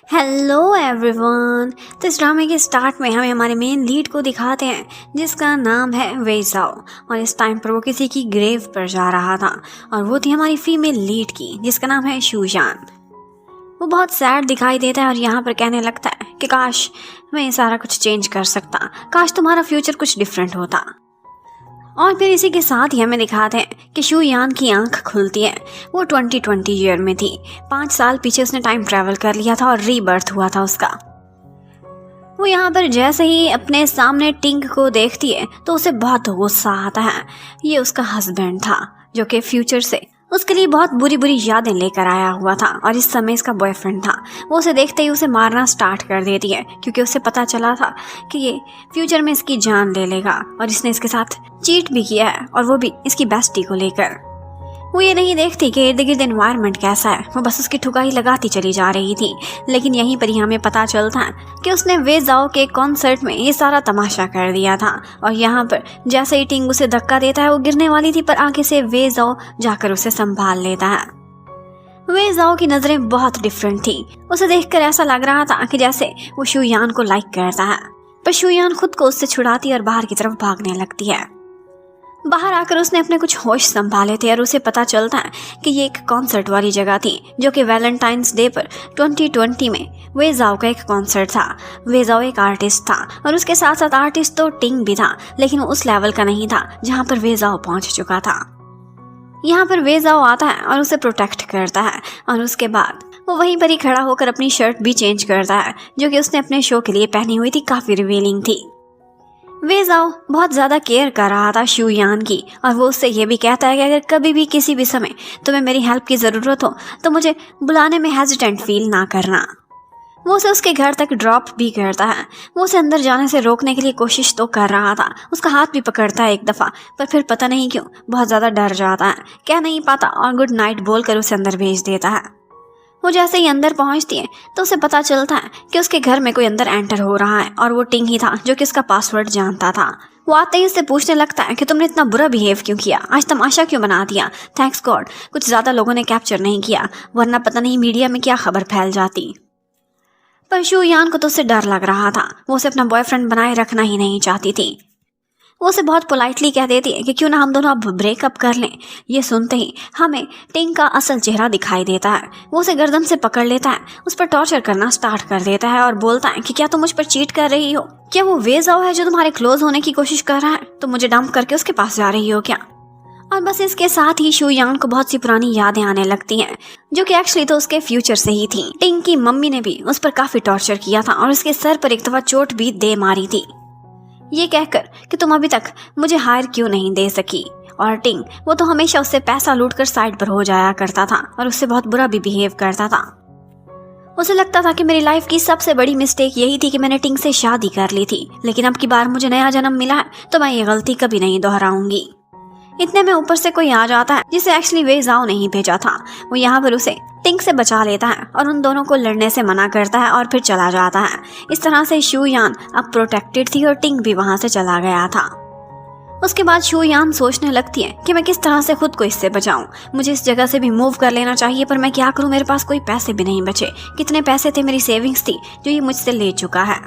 Hello everyone. तो इस ड्रामे के स्टार्ट में हमें हमारे मेन लीड को दिखाते हैं जिसका नाम है वेइजाओ। और इस टाइम पर वो किसी की ग्रेव पर जा रहा था और वो थी हमारी फीमेल लीड की जिसका नाम है शूजान। वो बहुत सैड दिखाई देता है और यहाँ पर कहने लगता है कि काश मैं ये सारा कुछ चेंज कर सकता, काश तुम्हारा फ्यूचर कुछ डिफरेंट होता। और फिर इसी के साथ ही हमें दिखाते हैं कि शू यान की आंख खुलती है। वो 2020 ईयर में थी। 5 साल पीछे उसने टाइम ट्रैवल कर लिया था और रीबर्थ हुआ था उसका। वो यहाँ पर जैसे ही अपने सामने टिंग को देखती है तो उसे बहुत गुस्सा आता है। ये उसका हस्बैंड था जो कि फ्यूचर से उसके लिए बहुत बुरी बुरी यादें लेकर आया हुआ था और इस समय इसका बॉयफ्रेंड था। वो उसे देखते ही उसे मारना स्टार्ट कर देती है क्योंकि उसे पता चला था कि ये फ्यूचर में इसकी जान ले लेगा और इसने इसके साथ चीट भी किया है और वो भी इसकी बेस्टी को लेकर। वो ये नहीं देखती कि इर्द गिर्द एनवायरनमेंट कैसा है, वो बस उसकी ठुकाई लगाती चली जा रही थी। लेकिन यहीं पर ही हमें पता चलता है कि उसने वेजाओ के कॉन्सर्ट में ये सारा तमाशा कर दिया था। और यहाँ पर जैसे ही टिंग उसे धक्का देता है वो गिरने वाली थी पर आगे से वेजाओ जाकर उसे संभाल लेता है। वेजाओ की नजरें बहुत डिफरेंट थी। उसे देखकर ऐसा लग रहा था कि जैसे वो शूयान को लाइक करता है, पर शूयान खुद को उससे छुड़ाती और बाहर की तरफ भागने लगती है। बाहर आकर उसने अपने कुछ होश संभाले थे और उसे पता चलता है कि ये एक कॉन्सर्ट वाली जगह थी जो कि वैलेंटाइंस डे पर 2020 में वेजाओ का एक कॉन्सर्ट था। वेजाओ एक आर्टिस्ट था और उसके साथ साथ आर्टिस्ट तो टिंग भी था, लेकिन वो उस लेवल का नहीं था जहाँ पर वेजाओ पहुँच चुका था। यहाँ पर वेजाओ आता है और उसे प्रोटेक्ट करता है और उसके बाद वो वहीं पर ही खड़ा होकर अपनी शर्ट भी चेंज करता है जो कि उसने अपने शो के लिए पहनी हुई थी, काफ़ी रिवीलिंग थी। वेजाओ बहुत ज़्यादा केयर कर रहा था शूयान की और वो उससे ये भी कहता है कि अगर कभी भी किसी भी समय तुम्हें मेरी हेल्प की ज़रूरत हो तो मुझे बुलाने में हेजिटेंट फील ना करना। वो उसे उसके घर तक ड्रॉप भी करता है। वो उसे अंदर जाने से रोकने के लिए कोशिश तो कर रहा था, उसका हाथ भी पकड़ता है एक दफ़ा, पर फिर पता नहीं क्यों बहुत ज़्यादा डर जाता है, कह नहीं पाता और गुड नाइट बोलकर उसे अंदर भेज देता है। वो जैसे ही अंदर पहुंचती है तो उसे पता चलता है कि उसके घर में कोई अंदर एंटर हो रहा है और वो टिंग ही था जो कि उसका पासवर्ड जानता था। वो आते ही उससे पूछने लगता है कि तुमने इतना बुरा बिहेव क्यों किया, आज तमाशा क्यों बना दिया। थैंक्स गॉड कुछ ज़्यादा लोगों ने कैप्चर नहीं किया, वरना पता नहीं मीडिया में क्या खबर फैल जाती। पर शूयान को तो उससे डर लग रहा था। वो उसे अपना बॉयफ्रेंड बनाए रखना ही नहीं चाहती थी। वो उसे बहुत पोलाइटली कह देती है कि क्यों ना हम दोनों अब ब्रेकअप कर लें। ये सुनते ही हमें टिंग का असल चेहरा दिखाई देता है। वो उसे गर्दन से पकड़ लेता है, उस पर टॉर्चर करना स्टार्ट कर देता है और बोलता है कि क्या तुम मुझ पर चीट कर रही हो? क्या वो वेजाओ है जो तुम्हारे क्लोज होने की कोशिश कर रहा है? तुम मुझे डंप करके उसके पास जा रही हो क्या? और बस इसके साथ ही शूयान को बहुत सी पुरानी यादें आने लगती हैं जो कि एक्चुअली तो उसके फ्यूचर से ही थी। टिंग की मम्मी ने भी उस पर काफी टॉर्चर किया था और उसके सर पर एक दफा चोट भी दे मारी थी, ये कहकर कि तुम अभी तक मुझे हायर क्यों नहीं दे सकी। और टिंग वो तो हमेशा उससे पैसा लूटकर साइड पर हो जाया करता था और उससे बहुत बुरा भी बिहेव करता था। उसे लगता था कि मेरी लाइफ की सबसे बड़ी मिस्टेक यही थी कि मैंने टिंग से शादी कर ली थी, लेकिन अब की बार मुझे नया जन्म मिला है तो मैं ये गलती कभी नहीं दोहराऊंगी। इतने में ऊपर से कोई आ जाता है जिसे एक्चुअली वेजाओ नहीं भेजा था। वो यहाँ पर उसे टिंग से बचा लेता है और उन दोनों को लड़ने से मना करता है और फिर चला जाता है। इस तरह से शूयान अब प्रोटेक्टेड थी और टिंग भी वहां से चला गया था। उसके बाद शूयान सोचने लगती है कि मैं किस तरह से खुद को इससे बचाऊं, मुझे इस जगह से भी मूव कर लेना चाहिए, पर मैं क्या करूं, मेरे पास कोई पैसे भी नहीं बचे। कितने पैसे थे मेरी सेविंग्स थी जो ये मुझसे ले चुका है।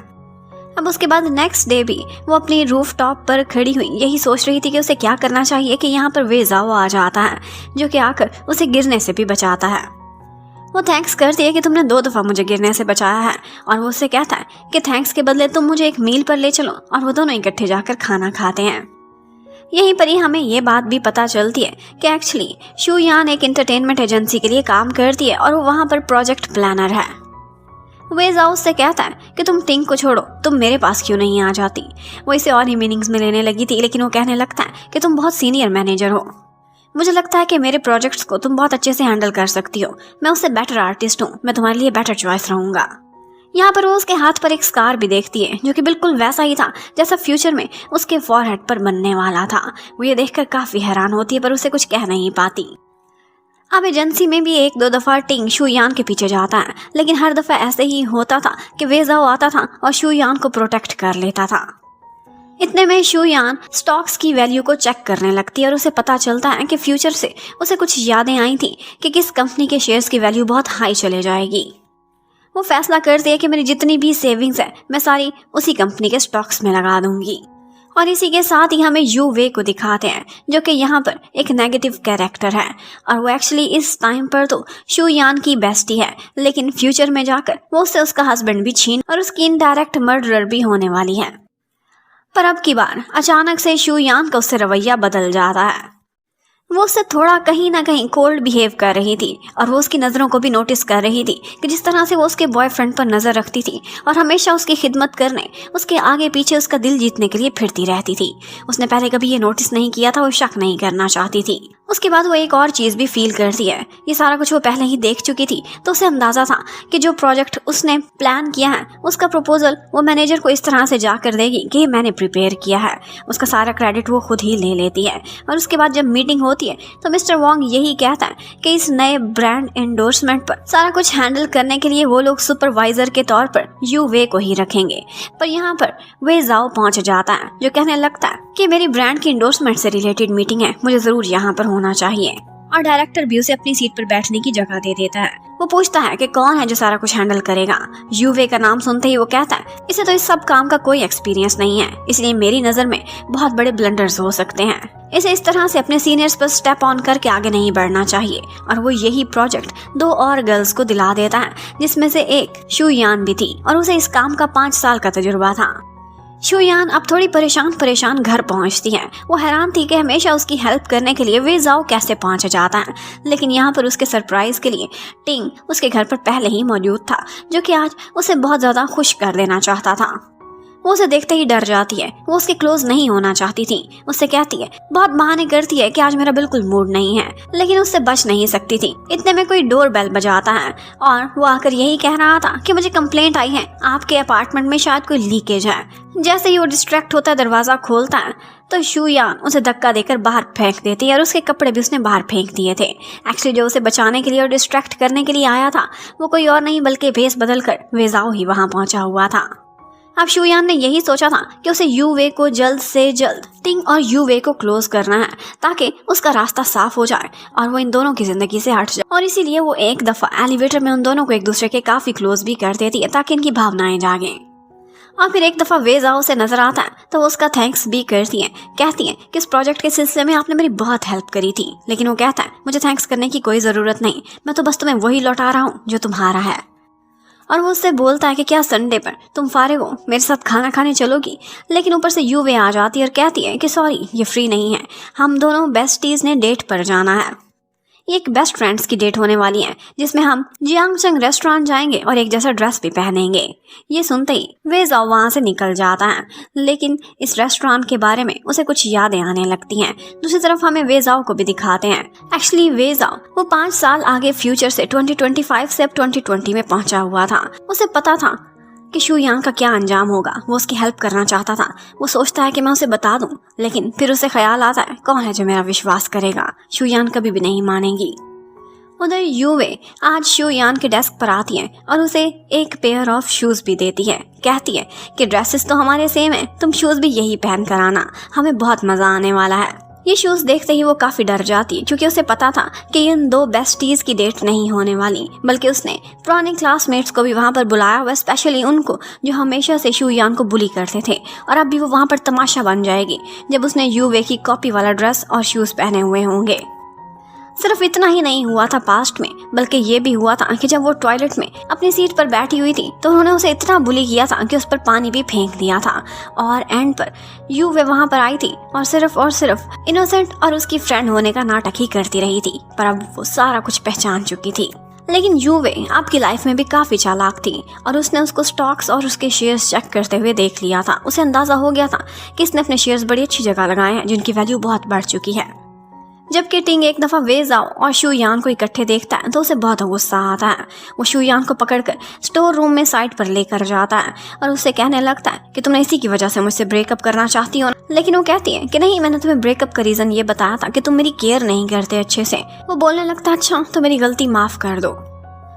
अब उसके बाद नेक्स्ट डे भी वो अपनी रूफ टॉप पर खड़ी हुई यही सोच रही थी कि उसे क्या करना चाहिए कि यहाँ पर वेजाओ आ जाता है जो कि आकर उसे गिरने से भी बचाता है। वो थैंक्स करती है कि तुमने 2 दफ़ा मुझे गिरने से बचाया है और वो उससे कहता है कि थैंक्स के बदले तुम मुझे एक मील पर ले चलो, और वो दोनों इकट्ठे जाकर खाना खाते हैं। यहीं पर ही हमें ये बात भी पता चलती है कि एक्चुअली शूयान एक एंटरटेनमेंट एजेंसी के लिए काम करती है और वो वहाँ पर प्रोजेक्ट प्लानर है। वेजाओ उससे कहता है कि तुम टिंग को छोड़ो, तुम मेरे पास क्यों नहीं आ जाती। वो इसे और ही मीनिंग्स में लेने लगी थी, लेकिन वो कहने लगता है कि तुम बहुत सीनियर मैनेजर हो, मुझे लगता है कि मेरे प्रोजेक्ट्स को तुम बहुत अच्छे से हैंडल कर सकती हो, मैं उससे बेटर आर्टिस्ट हूँ, मैं तुम्हारे लिए बेटर चॉइस रहूँगा। यहाँ पर वो उसके हाथ पर एक स्कार भी देखती है जो कि बिल्कुल वैसा ही था जैसा फ्यूचर में उसके फॉरहेड पर बनने वाला था। वो ये देखकर काफ़ी हैरान होती है पर उसे कुछ कह नहीं पाती। अब एजेंसी में भी 1-2 दफ़ा टिंग शूयान के पीछे जाता है, लेकिन हर दफ़ा ऐसे ही होता था कि वेजाओ आता था और शूयान को प्रोटेक्ट कर लेता था। इतने में शूयान स्टॉक्स की वैल्यू को चेक करने लगती है और उसे पता चलता है कि फ्यूचर से उसे कुछ यादें आई थी कि किस कंपनी के शेयर्स की वैल्यू बहुत हाई चले जाएगी। वो फैसला करती है कि मेरी जितनी भी सेविंग्स है मैं सारी उसी कंपनी के स्टॉक्स में लगा दूंगी। और इसी के साथ ही हमें यू वे को दिखाते हैं जो कि यहाँ पर एक नेगेटिव कैरेक्टर है और वो एक्चुअली इस टाइम पर तो शू यान की बेस्टी है, लेकिन फ्यूचर में जाकर वो उससे उसका हस्बैंड भी छीन और उसकी इनडायरेक्ट मर्डर भी होने वाली है। पर अब की बार अचानक से शू यान का उससे रवैया बदल जाता है। वो उससे थोड़ा कहीं ना कहीं कोल्ड बिहेव कर रही थी और वो उसकी नज़रों को भी नोटिस कर रही थी कि जिस तरह से वो उसके बॉयफ्रेंड पर नज़र रखती थी और हमेशा उसकी खिदमत करने, उसके आगे पीछे उसका दिल जीतने के लिए फिरती रहती थी। उसने पहले कभी ये नोटिस नहीं किया था, वो शक नहीं करना चाहती थी। उसके बाद वो एक और चीज़ भी फील करती है, ये सारा कुछ वो पहले ही देख चुकी थी, तो उसे अंदाज़ा था कि जो प्रोजेक्ट उसने प्लान किया है उसका प्रपोजल वो मैनेजर को इस तरह से जाकर देगी कि मैंने प्रिपेयर किया है। उसका सारा क्रेडिट वो खुद ही ले लेती है और उसके बाद जब मीटिंग होती है तो मिस्टर वॉन्ग यही कहता है कि इस नए ब्रांड एंडोर्समेंट पर सारा कुछ हैंडल करने के लिए वो लोग सुपरवाइजर के तौर पर यू वे को ही रखेंगे। पर यहाँ पर वे जाओ पहुंच जाता है जो कहने लगता है कि मेरी ब्रांड की एंडोर्समेंट से रिलेटेड मीटिंग है, मुझे जरूर यहाँ पर होना चाहिए। और डायरेक्टर भी उसे अपनी सीट पर बैठने की जगह दे देता है। वो पूछता है कि कौन है जो सारा कुछ हैंडल करेगा। यूवे का नाम सुनते ही वो कहता है इसे तो इस सब काम का कोई एक्सपीरियंस नहीं है, इसलिए मेरी नजर में बहुत बड़े ब्लंडर्स हो सकते हैं। इसे इस तरह से अपने सीनियर्स पर स्टेप ऑन करके आगे नहीं बढ़ना चाहिए। और वो यही प्रोजेक्ट 2 और गर्ल्स को दिला देता है, जिसमें से एक शू यान भी थी और उसे इस काम का 5 साल का तजुर्बा था। शू यान अब थोड़ी परेशान घर पहुंचती है। वो हैरान थी कि हमेशा उसकी हेल्प करने के लिए वे जाओ कैसे पहुंच जाता है, लेकिन यहाँ पर उसके सरप्राइज के लिए टिंग उसके घर पर पहले ही मौजूद था, जो कि आज उसे बहुत ज़्यादा खुश कर देना चाहता था। वो उसे देखते ही डर जाती है, वो उसके क्लोज नहीं होना चाहती थी। उससे कहती है, बहुत बहाने करती है कि आज मेरा बिल्कुल मूड नहीं है, लेकिन उससे बच नहीं सकती थी। इतने में कोई डोर बेल बजाता है और वो आकर यही कह रहा था कि मुझे कंप्लेंट आई है, आपके अपार्टमेंट में शायद कोई लीकेज है। जैसे ही वो डिस्ट्रैक्ट होता है, दरवाजा खोलता है तो शू यान उसे धक्का देकर बाहर फेंक देती है और उसके कपड़े भी उसने बाहर फेंक दिए थे। एक्चुअली जो उसे बचाने के लिए और डिस्ट्रैक्ट करने के लिए आया था वो कोई और नहीं बल्कि भेस बदल कर वेजाओ ही वहां पहुंचा हुआ था। अब शू यान ने यही सोचा था कि उसे यू वे को जल्द से जल्द टिंग और यू वे को क्लोज करना है ताकि उसका रास्ता साफ हो जाए और वो इन दोनों की जिंदगी से हट जाए। और इसीलिए वो एक दफा एलिवेटर में उन दोनों को एक दूसरे के काफी क्लोज भी कर देती है ताकि इनकी भावनाएं जागें। और फिर एक दफा वे जाओ से नजर आता है तो वो उसका थैंक्स भी करती है, कहती है कि इस प्रोजेक्ट के सिलसिले में आपने मेरी बहुत हेल्प करी थी। लेकिन वो कहता है मुझे थैंक्स करने की कोई जरूरत नहीं, मैं तो बस तुम्हें वही लौटा रहा हूँ जो तुम्हारा है। और वो उससे बोलता है कि क्या संडे पर तुम फारिग हो, मेरे साथ खाना खाने चलोगी। लेकिन ऊपर से यू वे आ जाती है और कहती है कि सॉरी ये फ्री नहीं है, हम दोनों बेस्टीज ने डेट पर जाना है। ये एक बेस्ट फ्रेंड्स की डेट होने वाली है जिसमें हम जियांगचंग रेस्टोरेंट जाएंगे और एक जैसा ड्रेस भी पहनेंगे। ये सुनते ही वे जाओ वहाँ से निकल जाता है, लेकिन इस रेस्टोरेंट के बारे में उसे कुछ यादें आने लगती हैं। दूसरी तरफ हमें वे जाओ को भी दिखाते हैं। एक्चुअली वे जाओ वो 5 साल आगे फ्यूचर से 2025 से अब 2020 में पहुंचा हुआ था। उसे पता था कि शू यान का क्या अंजाम होगा। वो उसकी हेल्प करना चाहता था। वो सोचता है कि मैं उसे बता दूं, लेकिन फिर उसे ख्याल आता है कौन है जो मेरा विश्वास करेगा। शू यान कभी भी नहीं मानेगी। उधर यू वे आज शू यान के डेस्क पर आती है और उसे एक पेयर ऑफ शूज भी देती है। कहती है कि ड्रेसेस तो हमारे सेम है, तुम शूज भी यही पहन कर आना, हमें बहुत मजा आने वाला है। ये शूज देखते ही वो काफी डर जाती है क्योंकि उसे पता था कि इन 2 बेस्टीज की डेट नहीं होने वाली, बल्कि उसने पुराने क्लासमेट्स को भी वहां पर बुलाया हुआ, स्पेशली उनको जो हमेशा से शू यान को बुली करते थे। और अब भी वो वहां पर तमाशा बन जाएगी जब उसने यू वे की कॉपी वाला ड्रेस और शूज पहने हुए होंगे। सिर्फ इतना ही नहीं हुआ था पास्ट में, बल्कि ये भी हुआ था कि जब वो टॉयलेट में अपनी सीट पर बैठी हुई थी तो उन्होंने उसे इतना बुली किया था कि उस पर पानी भी फेंक दिया था। और एंड पर यू वे वहां पर आई थी और सिर्फ इनोसेंट और उसकी फ्रेंड होने का नाटक ही करती रही थी, पर अब वो सारा कुछ पहचान चुकी थी। लेकिन यू वे आपकी लाइफ में भी काफी चालाक थी और उसने उसको स्टॉक्स और उसके शेयर्स चेक करते हुए देख लिया था। उसे अंदाजा हो गया था कि इसने अपने शेयर्स बड़ी अच्छी जगह लगाए हैं जिनकी वैल्यू बहुत बढ़ चुकी है। जबकि टिंग एक दफा वे जाओ और शू यान को इकट्ठे देखता है तो उसे बहुत गुस्सा आता है। वो शू यान को पकड़कर स्टोर रूम में साइड पर लेकर जाता है और उससे कहने लगता है कि तुमने इसी की वजह से मुझसे ब्रेकअप करना चाहती हो। लेकिन वो कहती है कि नहीं, मैंने तुम्हें ब्रेकअप का रीजन ये बताया था कि तुम मेरी केयर नहीं करते अच्छे से। वो बोलने लगता है अच्छा तो मेरी गलती माफ कर दो,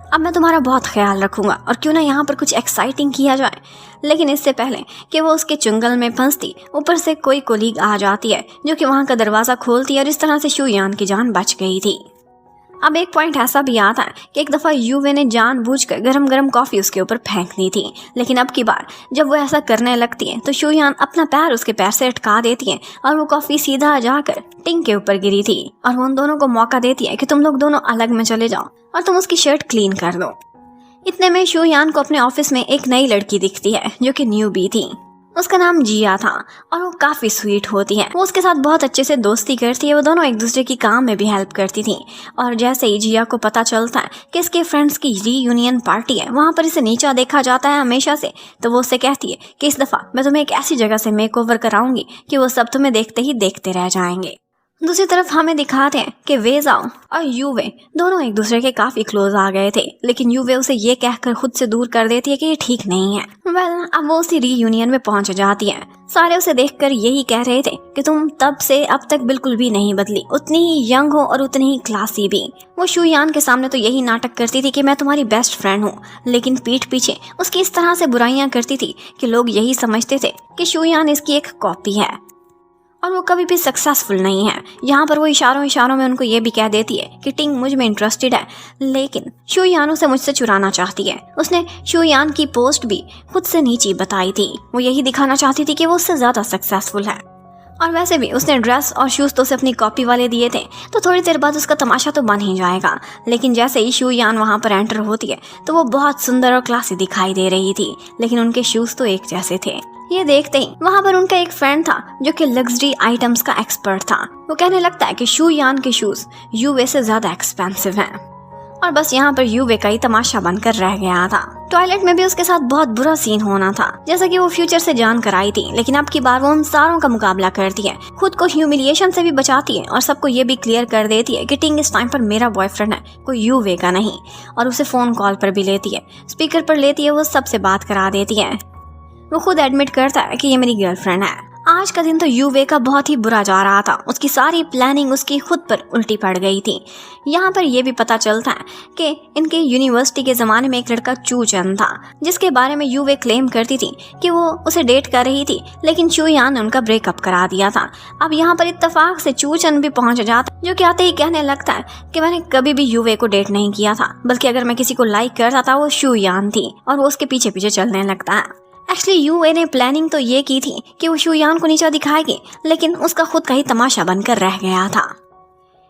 अब मैं तुम्हारा बहुत ख्याल रखूंगा और क्यों ना यहाँ पर कुछ एक्साइटिंग किया जाए। लेकिन इससे पहले कि वो उसके चुंगल में फंसती, ऊपर से कोई कोलीग आ जाती है जो कि वहाँ का दरवाज़ा खोलती है और इस तरह से शू यान की जान बच गई थी। अब एक पॉइंट ऐसा भी आता है कि एक दफ़ा यूवे ने जानबूझकर गरम गरम कॉफ़ी उसके ऊपर फेंक दी थी, लेकिन अब की बार जब वो ऐसा करने लगती है तो शुयान अपना पैर उसके पैर से अटका देती है और वो कॉफ़ी सीधा जाकर टिंग के ऊपर गिरी थी और वो उन दोनों को मौका देती है कि तुम लोग दोनों अलग में चले जाओ और तुम उसकी शर्ट क्लीन कर दो। इतने में शुयान को अपने ऑफिस में एक नई लड़की दिखती है जो कि न्यूबी थी। उसका नाम जिया था और वो काफ़ी स्वीट होती है। वो उसके साथ बहुत अच्छे से दोस्ती करती है। वो दोनों एक दूसरे की काम में भी हेल्प करती थी। और जैसे ही जिया को पता चलता है कि इसके फ्रेंड्स की रीयूनियन पार्टी है, वहाँ पर इसे नीचा देखा जाता है हमेशा से, तो वो उससे कहती है कि इस दफ़ा मैं तुम्हें एक ऐसी जगह से मेकओवर कराऊंगी कि वो सब तुम्हें देखते ही देखते रह जाएंगे। दूसरी तरफ हमें दिखाते हैं कि वेजाओ और यूवे दोनों एक दूसरे के काफी क्लोज आ गए थे, लेकिन यूवे उसे ये कहकर खुद से दूर कर देती है कि ये ठीक नहीं है। अब वो उसी रीयूनियन में पहुंच जाती है। सारे उसे देखकर यही कह रहे थे कि तुम तब से अब तक बिल्कुल भी नहीं बदली, उतनी ही यंग हो और उतनी ही क्लासी भी। वो शुयान के सामने तो यही नाटक करती थी कि मैं तुम्हारी बेस्ट फ्रेंड हूँ, लेकिन पीठ पीछे उसकी इस तरह से बुराइयां करती थी कि लोग यही समझते थे कि शुयान इसकी एक कॉपी है और वो कभी भी सक्सेसफुल नहीं है। यहाँ पर वो इशारों में उनको ये भी कह देती है कि टिंग मुझ में इंटरेस्टेड है, लेकिन शुयान उसे मुझसे चुराना चाहती है। उसने शुयान की पोस्ट भी खुद से नीची बताई थी। वो यही दिखाना चाहती थी कि वो उससे ज़्यादा सक्सेसफुल है। और वैसे भी उसने ड्रेस और शूज़ तो उसे अपनी कॉपी वाले दिए थे, तो थोड़ी देर बाद उसका तमाशा तो बन ही जाएगा। लेकिन जैसे ही शुयान वहाँ पर एंटर होती है तो वो बहुत सुंदर और क्लासी दिखाई दे रही थी, लेकिन उनके शूज़ तो एक जैसे थे। ये देखते ही वहाँ पर उनका एक फ्रेंड था जो कि लग्जरी आइटम्स का एक्सपर्ट था। वो कहने लगता है कि शुयान के शूज़ यूवे से ज़्यादा एक्सपेंसिव हैं। और बस यहाँ पर यूवे का ही तमाशा बनकर रह गया था। टॉयलेट में भी उसके साथ बहुत बुरा सीन होना था, जैसा कि वो फ्यूचर से जान कर आई थी, लेकिन अब की बार वो उन सारों का मुकाबला करती है, खुद को ह्यूमिलिएशन से भी बचाती है और सबको ये भी क्लियर कर देती है कि टिंग इस टाइम पर मेरा बॉयफ्रेंड है, कोई यूवे का नहीं। और उसे फोन कॉल पर भी लेती है, स्पीकर पर लेती है, वो सबसे बात करा देती है। वो खुद एडमिट करता है कि ये मेरी गर्लफ्रेंड है। आज का दिन तो यूवे का बहुत ही बुरा जा रहा था। उसकी सारी प्लानिंग उसकी खुद पर उल्टी पड़ गई थी। यहाँ पर यह भी पता चलता है कि इनके यूनिवर्सिटी के ज़माने में एक लड़का चूचन था, जिसके बारे में यूवे क्लेम करती थी कि वो उसे डेट कर रही थी, लेकिन शुयान ने उनका ब्रेकअप करा दिया था। अब यहाँ पर इत्तेफाक से चूचन भी पहुँच जाता, जो कि आते ही कहने लगता है कि मैंने कभी भी यूवे को डेट नहीं किया था, बल्कि अगर मैं किसी को लाइक करता था वो शुयान थी। और वो उसके पीछे पीछे चलने लगता है। एक्चुअली यूवे ने प्लानिंग तो ये की थी कि वो शुयान को नीचा दिखाएगी, लेकिन उसका खुद का ही तमाशा बनकर रह गया था।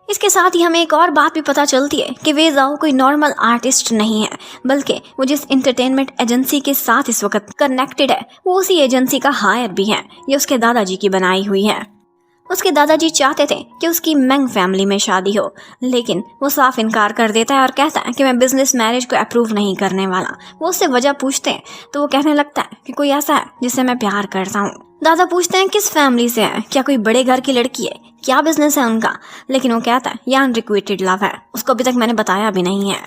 इसके साथ ही हमें एक और बात भी पता चलती है कि वेजाओ कोई नॉर्मल आर्टिस्ट नहीं है, बल्कि वो जिस एंटरटेनमेंट एजेंसी के साथ इस वक्त कनेक्टेड है वो उसी एजेंसी का हायर भी है। ये उसके दादाजी की बनाई हुई है। उसके दादाजी चाहते थे कि उसकी मेंग फैमिली में शादी हो, लेकिन वो साफ इनकार कर देता है और कहता है कि मैं बिजनेस मैरिज को अप्रूव नहीं करने वाला। वो उससे वजह पूछते हैं तो वो कहने लगता है कि कोई ऐसा है जिससे मैं प्यार करता हूँ। दादा पूछते हैं किस फैमिली से है, क्या कोई बड़े घर की लड़की है, क्या बिजनेस है उनका, लेकिन वो कहता है यह अनरिक्वेटेड लव है, उसको अभी तक मैंने बताया भी नहीं है।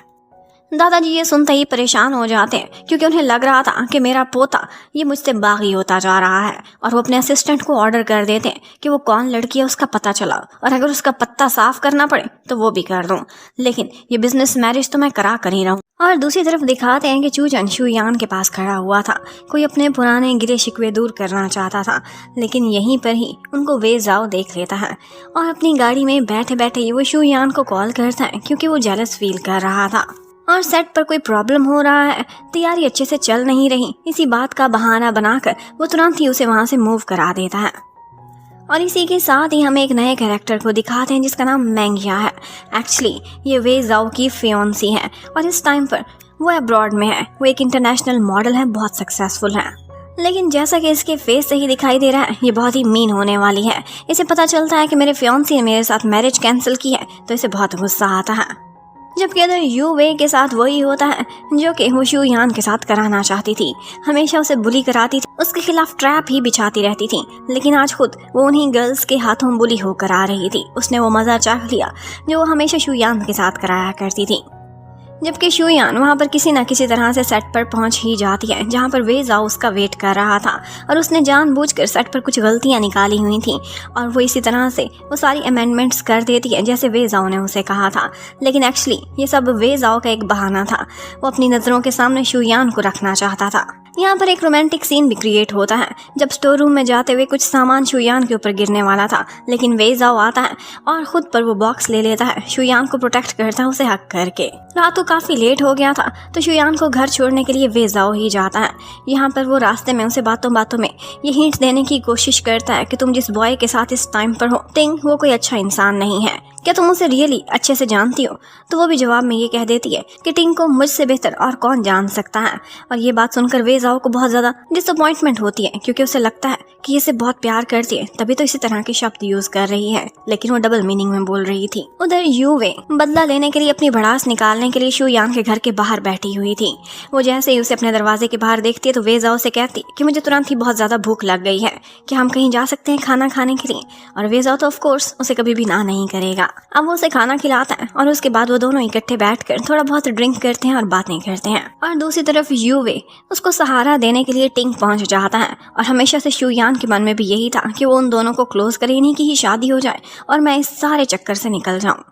दादाजी ये सुनते ही परेशान हो जाते हैं, क्योंकि उन्हें लग रहा था कि मेरा पोता ये मुझसे बागी होता जा रहा है। और वो अपने असिस्टेंट को ऑर्डर कर देते हैं कि वो कौन लड़की है उसका पता चला, और अगर उसका पत्ता साफ करना पड़े तो वो भी कर दूं, लेकिन ये बिजनेस मैरिज तो मैं करा कर ही रहूं। और दूसरी तरफ दिखाते हैं कि चूचन शुयान के पास खड़ा हुआ था, कोई अपने पुराने गिले शिकवे दूर करना चाहता था, लेकिन यहीं पर ही उनको वेजाओ देख लेता है और अपनी गाड़ी में बैठे बैठे ही वो शुयान को कॉल करता है, क्योंकि वो जेलस फील कर रहा था और सेट पर कोई प्रॉब्लम हो रहा है, तैयारी अच्छे से चल नहीं रही। इसी बात का बहाना बनाकर वो तुरंत ही उसे वहाँ से मूव करा देता है। और इसी के साथ ही हमें एक नए कैरेक्टर को दिखाते हैं जिसका नाम मैंगिया है। एक्चुअली ये वेजाओ की फियोंसी है और इस टाइम पर वो अब्रॉड में है। वो एक इंटरनेशनल मॉडल है, बहुत सक्सेसफुल है, लेकिन जैसा कि इसके फेस से ही दिखाई दे रहा है ये बहुत ही मीन होने वाली है। इसे पता चलता है कि मेरे फियोंसी ने मेरे साथ मैरिज कैंसिल की है, तो इसे बहुत गुस्सा आता है। जबकि अगर यूवे के साथ वही होता है जो कि वो शुयान के साथ कराना चाहती थी, हमेशा उसे बुली कराती थी, उसके खिलाफ ट्रैप ही बिछाती रहती थी, लेकिन आज खुद वो उन्हीं गर्ल्स के हाथों बुली होकर आ रही थी। उसने वो मजा चाह लिया जो वो हमेशा शुयान के साथ कराया करती थी। जबकि शुयान वहाँ पर किसी न किसी तरह से सेट पर पहुँच ही जाती है, जहाँ पर वेजाओ उसका वेट कर रहा था और उसने जानबूझकर सेट पर कुछ गलतियाँ निकाली हुई थी और वो इसी तरह से वो सारी अमेंडमेंट्स कर देती है जैसे वेजाओ ने उसे कहा था। लेकिन एक्चुअली ये सब वेजाओ का एक बहाना था, वो अपनी नज़रों के सामने शुयान को रखना चाहता था। यहाँ पर एक रोमांटिक सीन भी क्रिएट होता है जब स्टोर रूम में जाते हुए कुछ सामान शुयान के ऊपर गिरने वाला था, लेकिन वे जाओ आता है और खुद पर वो बॉक्स ले लेता है, शुयान को प्रोटेक्ट करता है उसे हक करके। रात को काफी लेट हो गया था तो शुयान को घर छोड़ने के लिए वे जाओ ही जाता है। यहाँ पर वो रास्ते में उसे बातों बातों में ये हिंट देने की कोशिश करता है कि तुम जिस बॉय के साथ इस टाइम पर हो टिंग, वो कोई अच्छा इंसान नहीं है, क्या तुम उसे रियली अच्छे से जानती हो? तो वो भी जवाब में ये कह देती है कि टिंग को मुझसे बेहतर और कौन जान सकता है। और ये बात सुनकर वे जाओ को बहुत ज्यादा डिसअपॉइंटमेंट होती है क्योंकि उसे लगता है कि ये इसे बहुत प्यार करती है, तभी तो इसी तरह के शब्द यूज कर रही है, लेकिन वो डबल मीनिंग में बोल रही थी। उधर यूवे बदला लेने के लिए अपनी भड़ास निकालने के लिए शुयान के घर के बाहर बैठी हुई थी। वो जैसे ही उसे अपने दरवाजे के बाहर देखती है तो वे जाओ से कहती है कि मुझे तुरंत ही बहुत ज्यादा भूख लग गई है, कि हम कहीं जा सकते हैं खाना खाने के लिए? और वे जाओ तो ऑफ कोर्स उसे कभी भी ना नहीं करेगा। अब वो उसे खाना खिलाता है और उसके बाद वो दोनों इकट्ठे बैठकर थोड़ा बहुत ड्रिंक करते हैं और बातें करते हैं। और दूसरी तरफ यूवे उसको सहारा देने के लिए टिंग पहुंच जाता है और हमेशा से शुयान के मन में भी यही था कि वो उन दोनों को क्लोज करे, इन्हीं की ही शादी हो जाए और मैं इस सारे चक्कर से निकल जाऊं।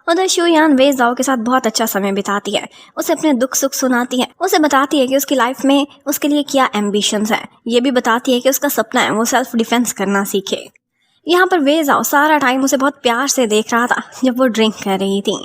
उधर शुयान वे जाओ के साथ बहुत अच्छा समय बिताती है, उसे अपने दुख सुख सुनाती है, उसे बताती है कि उसकी लाइफ में उसके लिए क्या एम्बिशंस है, ये भी बताती है कि उसका सपना है वो सेल्फ डिफेंस करना सीखे। यहाँ पर वे जाओ सारा टाइम उसे बहुत प्यार से देख रहा था जब वो ड्रिंक कर रही थी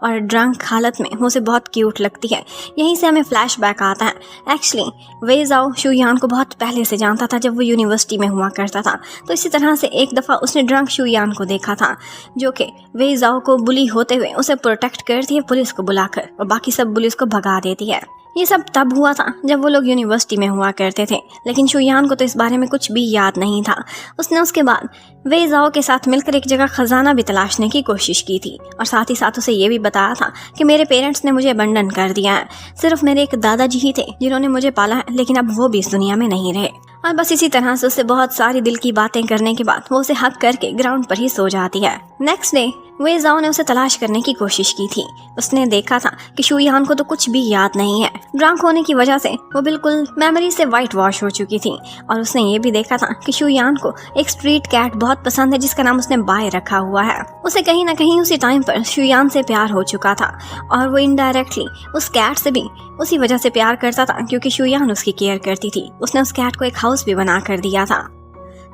और ड्रंक हालत में वो उसे बहुत क्यूट लगती है। यहीं से हमें फ्लैशबैक आता है। एक्चुअली वे जाओ शुयान को बहुत पहले से जानता था जब वो यूनिवर्सिटी में हुआ करता था, तो इसी तरह से एक दफ़ा उसने ड्रंक शुयान को देखा था जो कि वे जाओ को बुली होते हुए उसे प्रोटेक्ट करती है पुलिस को बुलाकर और बाकी सब पुलिस को भगा देती है। ये सब तब हुआ था जब वो लोग यूनिवर्सिटी में हुआ करते थे, लेकिन शुयान को तो इस बारे में कुछ भी याद नहीं था। उसने उसके बाद वे जाओ के साथ मिलकर एक जगह खजाना भी तलाशने की कोशिश की थी और साथ ही साथ उसे ये भी बताया था कि मेरे पेरेंट्स ने मुझे अबंडन कर दिया है, सिर्फ मेरे एक दादाजी ही थे जिन्होंने मुझे पाला है, लेकिन अब वो भी इस दुनिया में नहीं रहे। और बस इसी तरह से उससे बहुत सारी दिल की बातें करने के बाद वो उसे हक करके ग्राउंड पर ही सो जाती है। नेक्स्ट डे वे जाओ ने उसे तलाश करने की कोशिश की थी। उसने देखा था कि शुयान को तो कुछ भी याद नहीं है, ड्रंक होने की वजह से वो बिल्कुल मेमोरी से वाइट वॉश हो चुकी थी। और उसने ये भी देखा था कि शुयान को एक स्ट्रीट कैट बहुत पसंद है जिसका नाम उसने बाय रखा हुआ है। उसे कहीं ना कहीं उसी टाइम पर शुयान से प्यार हो चुका था और वो इनडायरेक्टली उस कैट से भी उसी वजह से प्यार करता था क्योंकि शुयान उसकी केयर करती थी। उसने उस कैट को एक हाउस भी बना कर दिया था।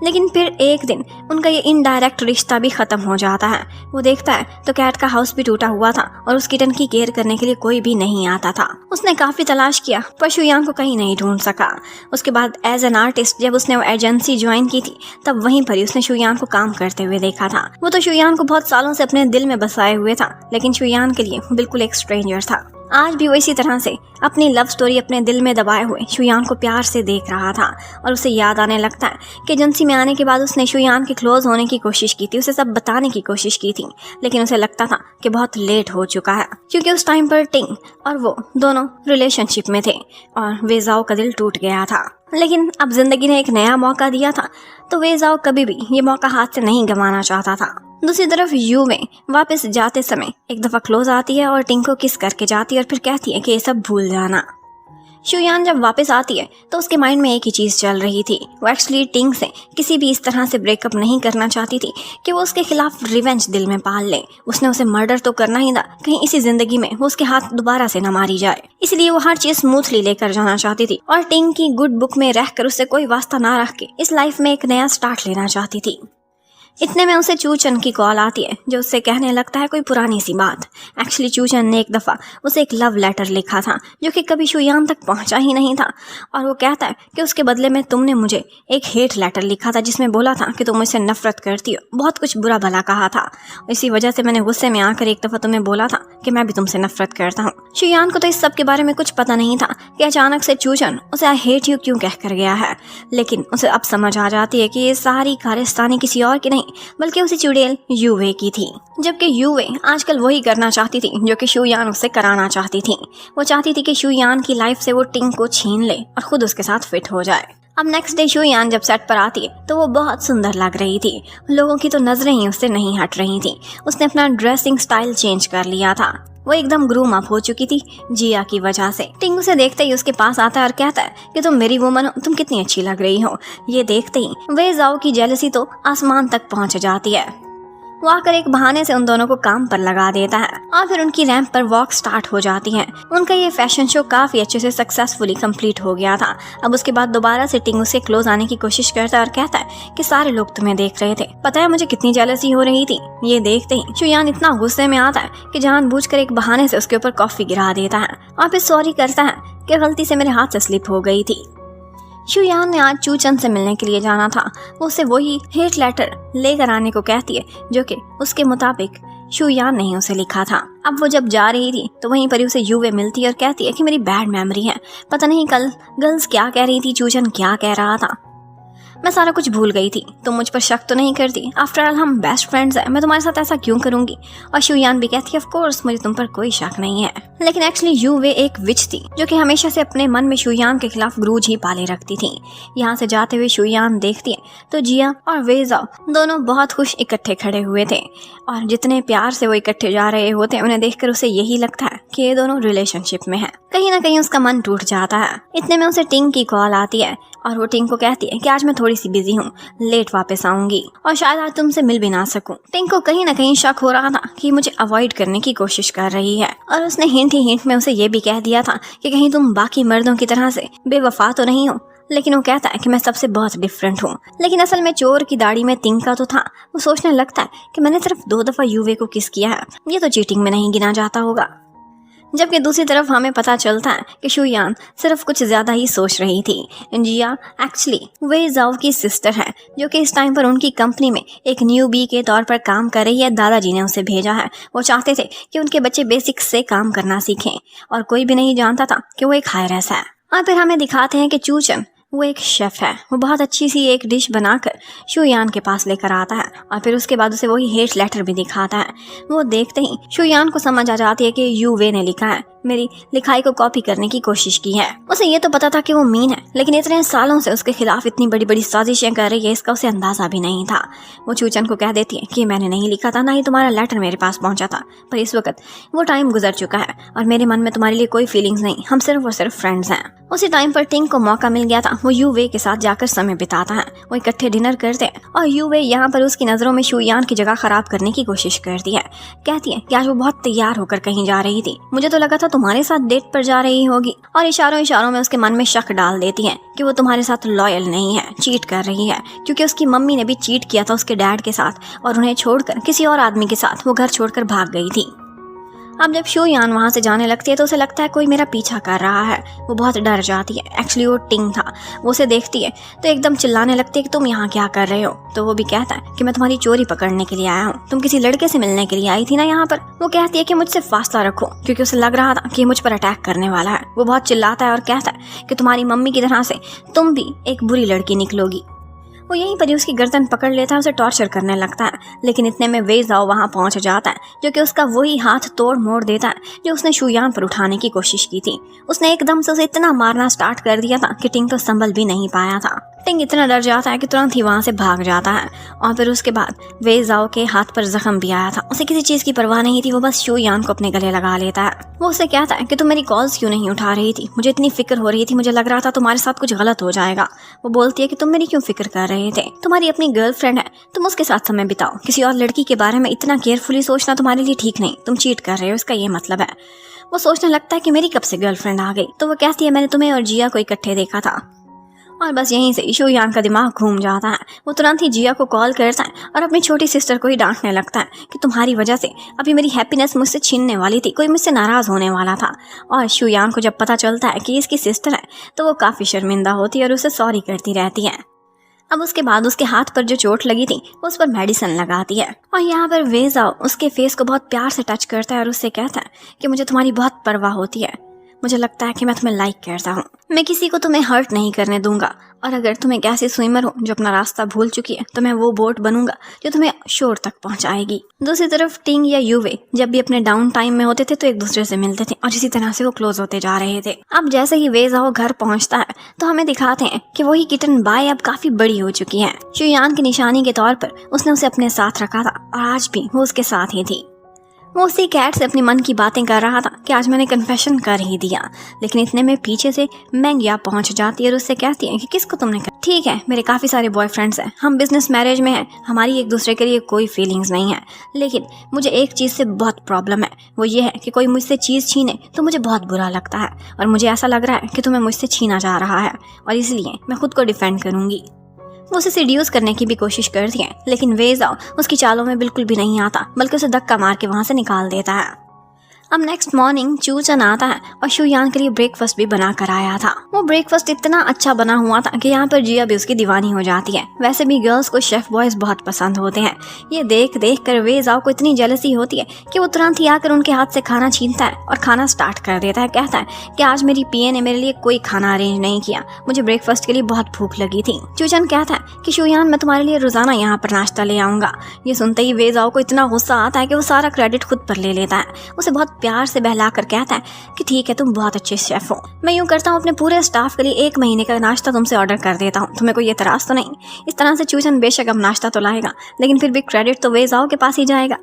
लेकिन फिर एक दिन उनका ये इनडायरेक्ट रिश्ता भी खत्म हो जाता है। वो देखता है तो कैट का हाउस भी टूटा हुआ था और उस किटन की केयर करने के लिए कोई भी नहीं आता था। उसने काफी तलाश किया पर शुयान को कहीं नहीं ढूंढ सका। उसके बाद एज एन आर्टिस्ट जब उसने वो एजेंसी ज्वाइन की थी तब वहीं पर ही उसने शुयान को काम करते हुए देखा था। वो तो शुयान को बहुत सालों से अपने दिल में बसाए हुए था, लेकिन शुयान के लिए बिल्कुल एक स्ट्रेंजर था। आज भी वो इसी तरह से अपनी लव स्टोरी अपने दिल में दबाए हुए शुयान को प्यार से देख रहा था और उसे याद आने लगता है कि एजेंसी में आने के बाद उसने शुयान के क्लोज होने की कोशिश की थी, उसे सब बताने की कोशिश की थी, लेकिन उसे लगता था कि बहुत लेट हो चुका है क्योंकि उस टाइम पर टिंग और वो दोनों रिलेशनशिप में थे और वे जाओ का दिल टूट गया था। लेकिन अब जिंदगी ने एक नया मौका दिया था तो वे जाओ कभी भी ये मौका हाथ से नहीं गंवाना चाहता था। दूसरी तरफ यू में वापस जाते समय एक दफा क्लोज आती है और टिंग को किस करके जाती है और फिर कहती है कि ये सब भूल जाना। शुयान जब वापस आती है तो उसके माइंड में एक ही चीज़ चल रही थी। वो एक्चुअली टिंग से किसी भी इस तरह से ब्रेकअप नहीं करना चाहती थी कि वो उसके खिलाफ रिवेंज दिल में पाल ले। उसने उसे मर्डर तो करना ही था, कहीं इसी जिंदगी में वो उसके हाथ दोबारा से न मारी जाए। इसलिए वो हर चीज़ स्मूथली लेकर जाना चाहती थी और टिंग की गुड बुक में रहकर उससे कोई वास्ता ना रख के इस लाइफ में एक नया स्टार्ट लेना चाहती थी। इतने में उसे चूचन की कॉल आती है जो उससे कहने लगता है कोई पुरानी सी बात। एक्चुअली चूचन ने एक दफ़ा उसे एक लव लेटर लिखा था जो कि कभी शुयान तक पहुंचा ही नहीं था और वो कहता है कि उसके बदले में तुमने मुझे एक हेट लेटर लिखा था जिसमें बोला था कि तुम मुझसे नफरत करती हो, बहुत कुछ बुरा भला कहा था। इसी वजह से मैंने गुस्से में आकर एक दफ़ा तुम्हें बोला था कि मैं भी तुमसे नफरत करता हूँ। शुयान को तो इस सब के बारे में कुछ पता नहीं था कि अचानक से चूचन उसे आई हेट यू क्यों कह कर गया है, लेकिन उसे अब समझ आ जाती है कि ये सारी कारस्तानी किसी और की नहीं बल्कि उसी चुड़ैल यूवे की थी। जबकि यूवे आजकल वही करना चाहती थी जो कि शुयान उससे कराना चाहती थी। वो चाहती थी कि शुयान की लाइफ से वो टिंग को छीन ले और खुद उसके साथ फिट हो जाए। अब नेक्स्ट डे शुयान जब सेट पर आती है तो वो बहुत सुंदर लग रही थी। लोगों की तो नजरें ही उससे नहीं हट रही थी। उसने अपना ड्रेसिंग स्टाइल चेंज कर लिया था। वो एकदम ग्रूम अप हो चुकी थी जिया की वजह से। टिंग उसे देखते ही उसके पास आता है और कहता है कि तुम मेरी वुमन हो, तुम कितनी अच्छी लग रही हो। ये देखते ही वे जाओ की जेलसी तो आसमान तक पहुंच जाती है। वो आकर एक बहाने से उन दोनों को काम पर लगा देता है और फिर उनकी रैंप पर वॉक स्टार्ट हो जाती है। उनका ये फैशन शो काफी अच्छे से सक्सेसफुली कंप्लीट हो गया था। अब उसके बाद दोबारा से टिंग उसके क्लोज आने की कोशिश करता है और कहता है कि सारे लोग तुम्हें देख रहे थे, पता है मुझे कितनी जेलसी हो रही थी। ये देखते ही शुयान इतना गुस्से में आता है कि जानबूझकर एक बहाने से उसके ऊपर कॉफी गिरा देता है और फिर सॉरी करता है कि गलती से मेरे हाथ से स्लिप हो गई थी। शुयान ने आज चूचन से मिलने के लिए जाना था। वो उसे वही हेट लेटर लेकर आने को कहती है जो कि उसके मुताबिक शुयान ने उसे लिखा था। अब वो जब जा रही थी तो वहीं पर उसे यूवे मिलती है और कहती है कि मेरी बैड मेमोरी है, पता नहीं कल गर्ल्स क्या कह रही थी, चूचन क्या कह रहा था, मैं सारा कुछ भूल गई थी। तुम मुझ पर शक तो नहीं करती? आफ्टर ऑल हम बेस्ट फ्रेंड्स हैं, मैं तुम्हारे साथ ऐसा क्यों करूंगी? और शुयान भी कहती है ऑफ कोर्स मुझे तुम पर कोई शक नहीं है। लेकिन एक्चुअली यूवे एक विच थी जो कि हमेशा से अपने मन में शुयान के खिलाफ ग्रूज ही पाले रखती थी। यहाँ से जाते हुए शुयान देखती है तो जिया और वेजाओ दोनों बहुत खुश इकट्ठे खड़े हुए थे और जितने प्यार से वो इकट्ठे जा रहे होते हैं उन्हें देखकर उसे यही लगता है कि ये दोनों रिलेशनशिप में है। कहीं ना कहीं उसका मन टूट जाता है। इतने में उसे टिंग की कॉल आती है और वो टिंग को कहती है कि आज मैं थोड़ी सी बिजी हूँ, लेट वापस आऊंगी और शायद आज तुमसे मिल भी ना सकूं। टिंग को कहीं ना कहीं शक हो रहा था कि मुझे अवॉइड करने की कोशिश कर रही है और उसने हिंट ही हिंट में उसे ये भी कह दिया था कि कहीं तुम बाकी मर्दों की तरह से बेवफा तो नहीं हो। लेकिन वो कहता है कि मैं सबसे बहुत डिफरेंट हूँ। लेकिन असल में चोर की दाढ़ी में तिनका तो था। वो सोचने लगता है कि मैंने सिर्फ 2 दफा यूवे को किस किया है, ये तो चीटिंग में नहीं गिना जाता होगा। जबकि दूसरी तरफ हमें पता चलता है कि शुयान सिर्फ कुछ ज्यादा ही सोच रही थी। जिया एक्चुअली वे जाओ की सिस्टर है जो कि इस टाइम पर उनकी कंपनी में एक न्यूबी के तौर पर काम कर रही है। दादाजी ने उसे भेजा है। वो चाहते थे कि उनके बच्चे बेसिक से काम करना सीखें और कोई भी नहीं जानता था कि वो एक हायरस है। और फिर हमें दिखाते हैं कि चूचन वो एक शेफ है। वो बहुत अच्छी सी एक डिश बनाकर शुयान के पास लेकर आता है और फिर उसके बाद उसे वही हेट लेटर भी दिखाता है। वो देखते ही शुयान को समझ आ जाती है कि यूवे ने लिखा है, मेरी लिखाई को कॉपी करने की कोशिश की है। उसे ये तो पता था कि वो मीन है, लेकिन इतने सालों से उसके खिलाफ इतनी बड़ी बड़ी साजिशें कर रही है इसका उसे अंदाजा भी नहीं था। वो चूचन को कह देती है कि मैंने नहीं लिखा था, ना ही तुम्हारा लेटर मेरे पास पहुंचा था, पर इस वक्त वो टाइम गुजर चुका है और मेरे मन में तुम्हारे लिए कोई फीलिंग्स नहीं, हम सिर्फ और सिर्फ फ्रेंड्स हैं। उसी टाइम पर टिंग को मौका मिल गया था। वो यूवे के साथ जाकर समय बिताता है। वो इकट्ठे डिनर करते हैं और यूवे यहाँ पर उसकी नजरों में शुयान की जगह खराब करने की कोशिश करती है। कहती है कि आज वो बहुत तैयार होकर कहीं जा रही थी, मुझे तो लगा था तुम्हारे साथ डेट पर जा रही होगी, और इशारों इशारों में उसके मन में शक डाल देती है कि वो तुम्हारे साथ लॉयल नहीं है, चीट कर रही है, क्योंकि उसकी मम्मी ने भी चीट किया था उसके डैड के साथ और उन्हें छोड़कर किसी और आदमी के साथ वो घर छोड़कर भाग गई थी। अब जब शुयान वहां से जाने लगती है तो उसे लगता है कोई मेरा पीछा कर रहा है। वो बहुत डर जाती है। एक्चुअली वो टिंग था। वो उसे देखती है तो एकदम चिल्लाने लगती है कि तुम यहाँ क्या कर रहे हो। तो वो भी कहता है कि मैं तुम्हारी चोरी पकड़ने के लिए आया हूँ, तुम किसी लड़के से मिलने के लिए आई थी ना यहाँ पर। वो कहती है कि मुझसे फासला रखो, क्योंकि उसे लग रहा था कि मुझ पर अटैक करने वाला है। वो बहुत चिल्लाता है और कहता है कि तुम्हारी मम्मी की तरह से तुम भी एक बुरी लड़की निकलोगी। वो यहीं पर ही उसकी गर्दन पकड़ लेता है, उसे टॉर्चर करने लगता है। लेकिन इतने में वे जाओ वहां पहुंच जाता है जो कि उसका वही हाथ तोड़ मोड़ देता है जो उसने शुयान पर उठाने की कोशिश की थी। उसने एकदम से उसे इतना मारना स्टार्ट कर दिया था कि टिंग तो संभल भी नहीं पाया था। टिंग इतना डर जाता है कि तुरंत ही वहां से भाग जाता है और फिर उसके बाद वे जाओ के हाथ पर जख्म भी आया था। उसे किसी चीज की परवाह नहीं थी। वो बस शुयान को अपने गले लगा लेता है। वो उसे कहता है कि तुम मेरी कॉल्स क्यों नहीं उठा रही थी, मुझे इतनी फिक्र हो रही थी, मुझे लग रहा था तुम्हारे साथ कुछ गलत हो जाएगा। वो बोलती है कि तुम मेरी क्यों फिक्र कर रहे थे, तुम्हारी अपनी गर्लफ्रेंड है, तुम उसके साथ समय बिताओ। किसी और लड़की के बारे में इतना केयरफुली सोचना तुम्हारे लिए ठीक नहीं, तुम चीट कर रहे हो, इसका ये मतलब है। वो सोचने लगता है कि मेरी कब से गर्लफ्रेंड आ गई। तो वो कहती है मैंने तुम्हें और जिया को इकट्ठे देखा था। और बस यहीं से शुयान का दिमाग घूम जाता है। वो तुरंत ही जिया को कॉल करता है और अपनी छोटी सिस्टर को ही डांटने लगता है कि तुम्हारी वजह से अभी मेरी हैप्पीनेस मुझसे छीनने वाली थी, कोई मुझसे नाराज होने वाला था। और शुयान को जब पता चलता है कि इसकी सिस्टर है तो वो काफी शर्मिंदा होती है और उसे सॉरी करती रहती है। अब उसके बाद उसके हाथ पर जो चोट लगी थी उस पर मेडिसिन लगाती है और यहाँ पर वे जाओ उसके फेस को बहुत प्यार से टच करता है और उससे कहता है कि मुझे तुम्हारी बहुत परवाह होती है, मुझे लगता है कि मैं तुम्हें लाइक करता हूँ, मैं किसी को तुम्हें हर्ट नहीं करने दूंगा, और अगर तुम एक ऐसी स्विमर हो जो अपना रास्ता भूल चुकी है तो मैं वो बोट बनूंगा जो तुम्हें शोर तक पहुंचाएगी। दूसरी तरफ टिंग या यूवे जब भी अपने डाउन टाइम में होते थे तो एक दूसरे से मिलते थे और इसी तरह से वो क्लोज होते जा रहे थे। अब जैसे ही वे जाओ घर पहुंचता है तो हमें दिखाते हैं कि वही किटन बाय अब काफी बड़ी हो चुकी है। शुयान की निशानी के तौर पर उसने उसे अपने साथ रखा था और आज भी वो उसके साथ ही थी। वो उसी कैट से अपनी मन की बातें कर रहा था कि आज मैंने कन्फेशन कर ही दिया। लेकिन इतने में पीछे से मैंगिया पहुंच जाती है और उससे कहती है कि किसको तुमने ठीक है, मेरे काफ़ी सारे बॉयफ्रेंड्स हैं, हम बिजनेस मैरिज में हैं, हमारी एक दूसरे के लिए कोई फीलिंग्स नहीं है, लेकिन मुझे एक चीज़ से बहुत प्रॉब्लम है। वो ये है कि कोई मुझसे चीज़ छीने तो मुझे बहुत बुरा लगता है और मुझे ऐसा लग रहा है कि तुम्हें मुझसे छीना जा रहा है और इसलिए मैं खुद को डिफेंड करूँगी। वो उसे सीड्यूस करने की भी कोशिश करती है, लेकिन वे जाओ उसकी चालों में बिल्कुल भी नहीं आता, बल्कि उसे धक्का मार के वहाँ से निकाल देता है। अब नेक्स्ट मॉर्निंग चूचन आता है और शुयान के लिए ब्रेकफास्ट भी बना कर आया था। वो ब्रेकफास्ट इतना अच्छा बना हुआ था कि यहाँ पर जिया भी उसकी दीवानी हो जाती है। वैसे भी गर्ल्स को शेफ बॉयज बहुत पसंद होते हैं। ये देख देख कर वे जाओ को इतनी जेलसी होती है कि वो तुरंत ही आकर उनके हाथ से खाना छीनता है और खाना स्टार्ट कर देता है। कहता है कि आज मेरी पीए ने मेरे लिए कोई खाना अरेंज नहीं किया, मुझे ब्रेकफास्ट के लिए बहुत भूख लगी थी। चूचन कहता है कि शुयान मैं तुम्हारे लिए रोजाना यहाँ पर नाश्ता ले आऊंगा। ये सुनते ही वे जाओ को इतना गुस्सा आता है कि वो सारा क्रेडिट खुद पर ले लेता है। उसे बहुत प्यार से बहलाकर कहता है कि ठीक है, तुम बहुत अच्छे शेफ हो, मैं यूं करता हूँ अपने पूरे स्टाफ के लिए 1 महीने का नाश्ता तुमसे ऑर्डर कर देता हूँ, तुम्हें कोई एतराज तो नहीं। इस तरह से चूचन बेशक अब नाश्ता तो लाएगा, लेकिन फिर भी क्रेडिट तो वे जाओ के पास ही जाएगा।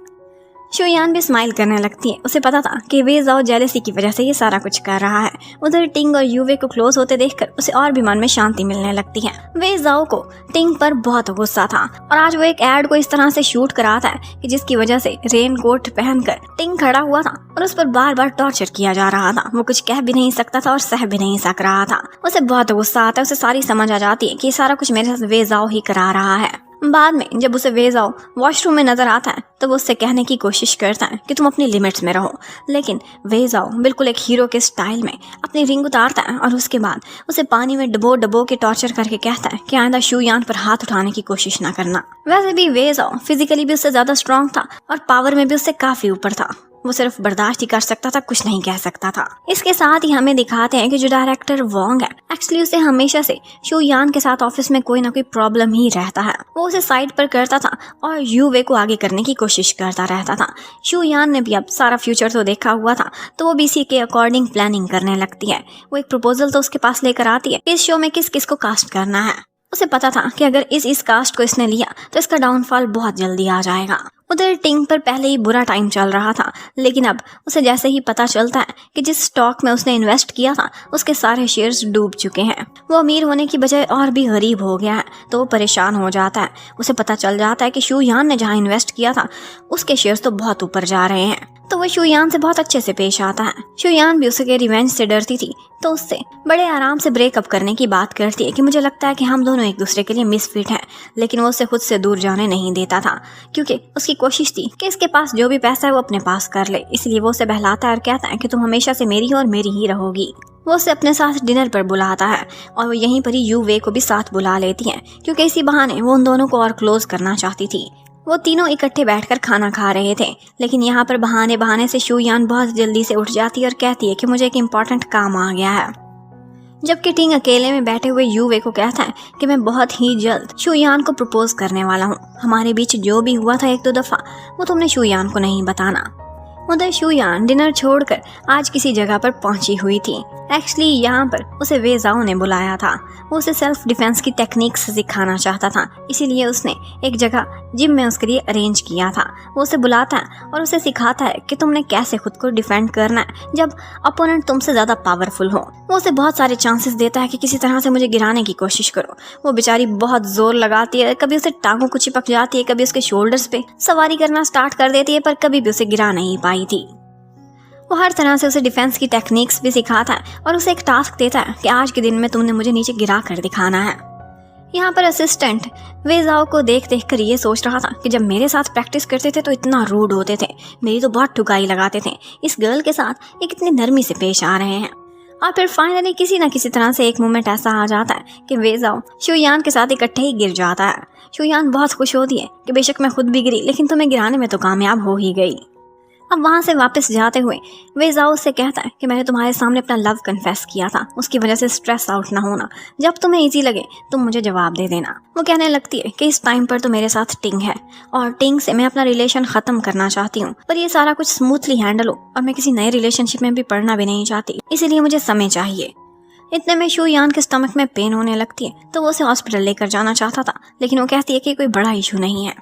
शुयान भी स्माइल करने लगती है। उसे पता था कि वे जाओ जेलसी की वजह से ये सारा कुछ कर रहा है। उधर टिंग और यूवे को क्लोज होते देखकर उसे और भी मन में शांति मिलने लगती है। वे जाओ को टिंग पर बहुत गुस्सा था और आज वो एक एड को इस तरह से शूट कराता है कि जिसकी वजह से रेन कोट पहनकर टिंग खड़ा हुआ था और उस पर बार बार टॉर्चर किया जा रहा था। वो कुछ कह भी नहीं सकता था और सह भी नहीं सक रहा था। उसे बहुत गुस्सा आता है। उसे सारी समझ आ जाती है कि ये सारा कुछ मेरे साथ वे जाओ ही करा रहा है। बाद में जब उसे वे जाओ वॉशरूम में नजर आता है तो वो उससे कहने की कोशिश करता है कि तुम अपनी लिमिट्स में रहो, लेकिन वे जाओ बिल्कुल एक हीरो के स्टाइल में अपनी रिंग उतारता है और उसके बाद उसे पानी में डबो डबो के टॉर्चर करके कहता है कि आइंदा शुयान पर हाथ उठाने की कोशिश ना करना। वैसे भी वे जाओ फिजिकली भी उससे ज्यादा स्ट्रांग था और पावर में भी उससे काफी ऊपर था। वो सिर्फ बर्दाश्त ही कर सकता था, कुछ नहीं कह सकता था। इसके साथ ही हमें दिखाते हैं कि जो डायरेक्टर वोंग है एक्चुअली उसे हमेशा से शुयान के साथ ऑफिस में कोई ना कोई प्रॉब्लम ही रहता है। वो उसे साइड पर करता था और यूवे को आगे करने की कोशिश करता रहता था। शुयान ने भी अब सारा फ्यूचर तो देखा हुआ था, तो वो भी इसी के अकॉर्डिंग प्लानिंग करने लगती है। वो एक प्रपोजल तो उसके पास लेकर आती है, इस शो में किस किस को कास्ट करना है। उसे पता था कि अगर इस कास्ट को इसने लिया तो इसका डाउनफॉल बहुत जल्दी आ जाएगा। उधर टिंग पर पहले ही बुरा टाइम चल रहा था, लेकिन अब उसे जैसे ही पता चलता है कि जिस स्टॉक में उसने इन्वेस्ट किया था उसके सारे शेयर्स डूब चुके हैं, वो अमीर होने की बजाय और भी गरीब हो गया है, तो वो परेशान हो जाता है। उसे पता चल जाता है कि शुयान ने जहाँ इन्वेस्ट किया था उसके शेयर्स तो बहुत ऊपर जा रहे हैं, तो वो शुयान से बहुत अच्छे से पेश आता है। शुयान भी उसके रिवेंज से डरती थी, तो उससे बड़े आराम से ब्रेकअप करने की बात करती है कि मुझे लगता है कि हम दोनों एक दूसरे के लिए मिसफिट हैं, लेकिन वो उसे खुद से दूर जाने नहीं देता था, क्योंकि उसकी कोशिश थी कि इसके पास जो भी पैसा है वो अपने पास कर ले। इसलिए वो उसे बहलाता है और कहता है कि तुम हमेशा से मेरी हो और मेरी ही रहोगी। वो उसे अपने साथ डिनर पर बुलाता है और वो यहीं पर ही यूवे को भी साथ बुला लेती है, क्योंकि इसी बहाने वो उन दोनों को और क्लोज करना चाहती थी। वो तीनों इकट्ठे बैठकर खाना खा रहे थे, लेकिन यहाँ पर बहाने बहाने से शुयान बहुत जल्दी से उठ जाती है और कहती है कि मुझे एक इम्पॉर्टेंट काम आ गया है। जबकि टिंग अकेले में बैठे हुए यूवे को कहता है कि मैं बहुत ही जल्द शुयान को प्रपोज करने वाला हूँ। हमारे बीच जो भी हुआ था 1-2 दफा वो तुमने शुयान को नहीं बताना। उधर शुयान डिनर छोड़कर आज किसी जगह पर पहुंची हुई थी। एक्चुअली यहाँ पर उसे वे जाओ ने बुलाया था। वो उसे सेल्फ डिफेंस की टेक्निक्स सिखाना चाहता था, इसीलिए उसने एक जगह जिम में उसके लिए अरेंज किया था। वो उसे बुलाता है और उसे सिखाता है कि तुमने कैसे खुद को डिफेंड करना है जब अपोनेंट तुमसे ज़्यादा पावरफुल हो। वो उसे बहुत सारे चांसेस देता है कि किसी तरह से मुझे गिराने की कोशिश करो। वो बेचारी बहुत जोर लगाती है, कभी उसे टांगों को चिपक जाती है, कभी उसके शोल्डर्स पे सवारी करना स्टार्ट कर देती है, पर कभी भी उसे गिरा नहीं पाई थी। वो हर तरह से उसे डिफेंस की टेक्निक्स भी सिखाता है और उसे एक टास्क देता है कि आज के दिन में तुमने मुझे नीचे गिरा कर दिखाना है। यहाँ पर असिस्टेंट वे जाओ को देख देख कर ये सोच रहा था कि जब मेरे साथ प्रैक्टिस करते थे तो इतना रूड होते थे, मेरी तो बहुत ठुकाई लगाते थे, इस गर्ल के साथ ये कितनी नरमी से पेश आ रहे हैं। और फिर फाइनली किसी न किसी तरह से एक मोमेंट ऐसा आ जाता है कि वे जाओ शुयान के साथ इकट्ठे ही गिर जाता है। शुयान बहुत खुश होती है कि बेशक मैं खुद भी गिरी, लेकिन तुम्हें गिराने में तो कामयाब हो ही गई। अब वहाँ से वापस जाते हुए वे जाओ से कहता है कि मैंने तुम्हारे सामने अपना लव कन्फेस किया था, उसकी वजह से स्ट्रेस आउट ना होना, जब तुम्हें इजी लगे तुम मुझे जवाब दे देना। वो कहने लगती है कि इस टाइम पर तो मेरे साथ टिंग है और टिंग से मैं अपना रिलेशन ख़त्म करना चाहती हूँ, पर ये सारा कुछ स्मूथली हैंडल हो और मैं किसी नए रिलेशनशिप में भी पढ़ना भी नहीं चाहती, इसीलिए मुझे समय चाहिए। इतने में शुयान के स्टमक में पेन होने लगती है, तो वो उसे हॉस्पिटल लेकर जाना चाहता था, लेकिन वो कहती है कि कोई बड़ा इशू नहीं है।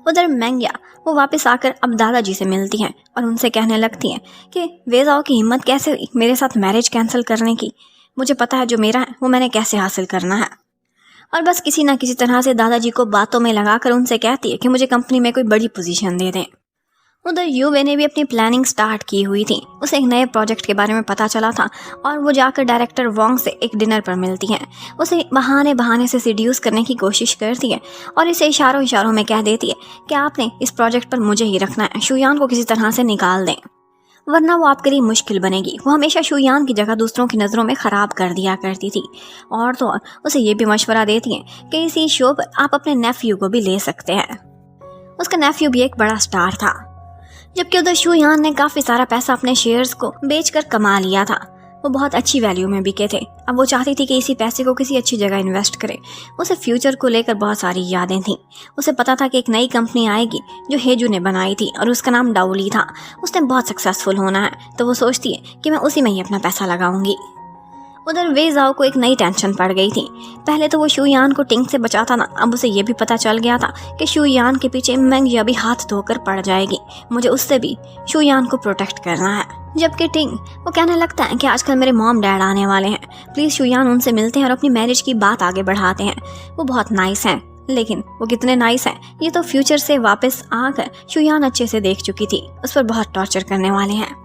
उधर मैंग्या वो वापस आकर अब दादाजी से मिलती हैं और उनसे कहने लगती हैं कि वे जाओ की हिम्मत कैसे हुई मेरे साथ मैरिज कैंसिल करने की, मुझे पता है जो मेरा है वो मैंने कैसे हासिल करना है। और बस किसी ना किसी तरह से दादाजी को बातों में लगाकर उनसे कहती है कि मुझे कंपनी में कोई बड़ी पोजीशन दे दें। उधर युवे ने भी अपनी प्लानिंग स्टार्ट की हुई थी। उसे एक नए प्रोजेक्ट के बारे में पता चला था और वो जाकर डायरेक्टर वोंग से एक डिनर पर मिलती है। उसे बहाने बहाने से सिड्यूस करने की कोशिश करती है और इसे इशारों इशारों में कह देती है कि आपने इस प्रोजेक्ट पर मुझे ही रखना है, शुयान को किसी तरह से निकाल दें वरना वो आपके लिए मुश्किल बनेगी। वो हमेशा शुयान की जगह दूसरों की नज़रों में ख़राब कर दिया करती थी। और तो और उसे ये भी मशवरा देती हैं कि इसी शो पर आप अपने नेफ्यू को भी ले सकते हैं। उसका नेफ्यू भी एक बड़ा स्टार था। जबकि उधर शुयान ने काफ़ी सारा पैसा अपने शेयर्स को बेचकर कमा लिया था। वो बहुत अच्छी वैल्यू में बिके थे। अब वो चाहती थी कि इसी पैसे को किसी अच्छी जगह इन्वेस्ट करे। उसे फ्यूचर को लेकर बहुत सारी यादें थीं। उसे पता था कि एक नई कंपनी आएगी जो हेजू ने बनाई थी और उसका नाम डाउली था। उसने बहुत सक्सेसफुल होना है, तो वो सोचती है कि मैं उसी में ही अपना पैसा लगाऊंगी। उधर वे जाओ को एक नई टेंशन पड़ गई थी। पहले तो वो शुयान को टिंग से बचाता ना, अब उसे ये भी पता चल गया था कि शुयान के पीछे मेंग या भी हाथ धोकर पड़ जाएगी। मुझे उससे भी शुयान को प्रोटेक्ट करना है। जबकि टिंग वो कहने लगता है कि आजकल मेरे मॉम डैड आने वाले हैं, प्लीज़ शुयान उनसे मिलते हैं और अपनी मैरिज की बात आगे बढ़ाते हैं। वो बहुत नाइस हैं, लेकिन वो कितने नाइस हैं ये तो फ्यूचर से वापस आकर शुयान अच्छे से देख चुकी थी। उस पर बहुत टॉर्चर करने वाले हैं।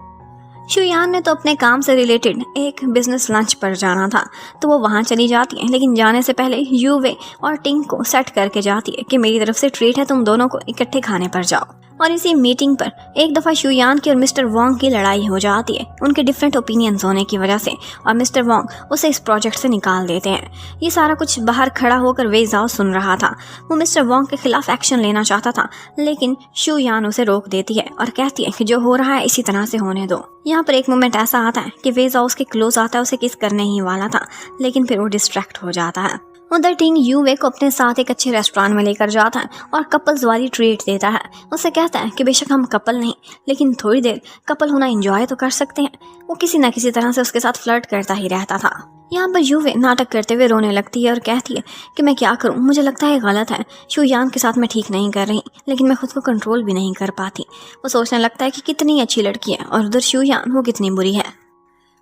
शुयान ने तो अपने काम से रिलेटेड एक बिजनेस लंच पर जाना था, तो वो वहाँ चली जाती है। लेकिन जाने से पहले युवे और टिंग को सेट करके जाती है कि मेरी तरफ से ट्रीट है, तुम दोनों को इकट्ठे खाने पर जाओ। और इसी मीटिंग पर एक दफ़ा शुयान की और मिस्टर वोंग की लड़ाई हो जाती है, उनके डिफरेंट ओपिनियंस होने की वजह से, और मिस्टर वोंग उसे इस प्रोजेक्ट से निकाल देते हैं। ये सारा कुछ बाहर खड़ा होकर वे जाओ सुन रहा था। वो मिस्टर वोंग के खिलाफ एक्शन लेना चाहता था, लेकिन शुयान उसे रोक देती है और कहती है कि जो हो रहा है इसी तरह से होने दो। यहाँ पर एक मोमेंट ऐसा आता है कि वे जाओ उसके क्लोज आता है, उसे किस करने ही वाला था, लेकिन फिर वो डिस्ट्रैक्ट हो जाता है। उधर टिंग युवे को अपने साथ एक अच्छे रेस्टोरेंट में लेकर जाता है और कपल्स वाली ट्रीट देता है। उससे कहता है कि बेशक हम कपल नहीं, लेकिन थोड़ी देर कपल होना एंजॉय तो कर सकते हैं। वो किसी न किसी तरह से उसके साथ फ्लर्ट करता ही रहता था। यहाँ पर युवे नाटक करते हुए रोने लगती है और कहती है कि मैं क्या करूँ, मुझे लगता है गलत है, शुयान के साथ मैं ठीक नहीं कर रही, लेकिन मैं खुद को कंट्रोल भी नहीं कर पाती। वो सोचने लगता है कि कितनी अच्छी लड़की है और उधर शुयान वो कितनी बुरी है।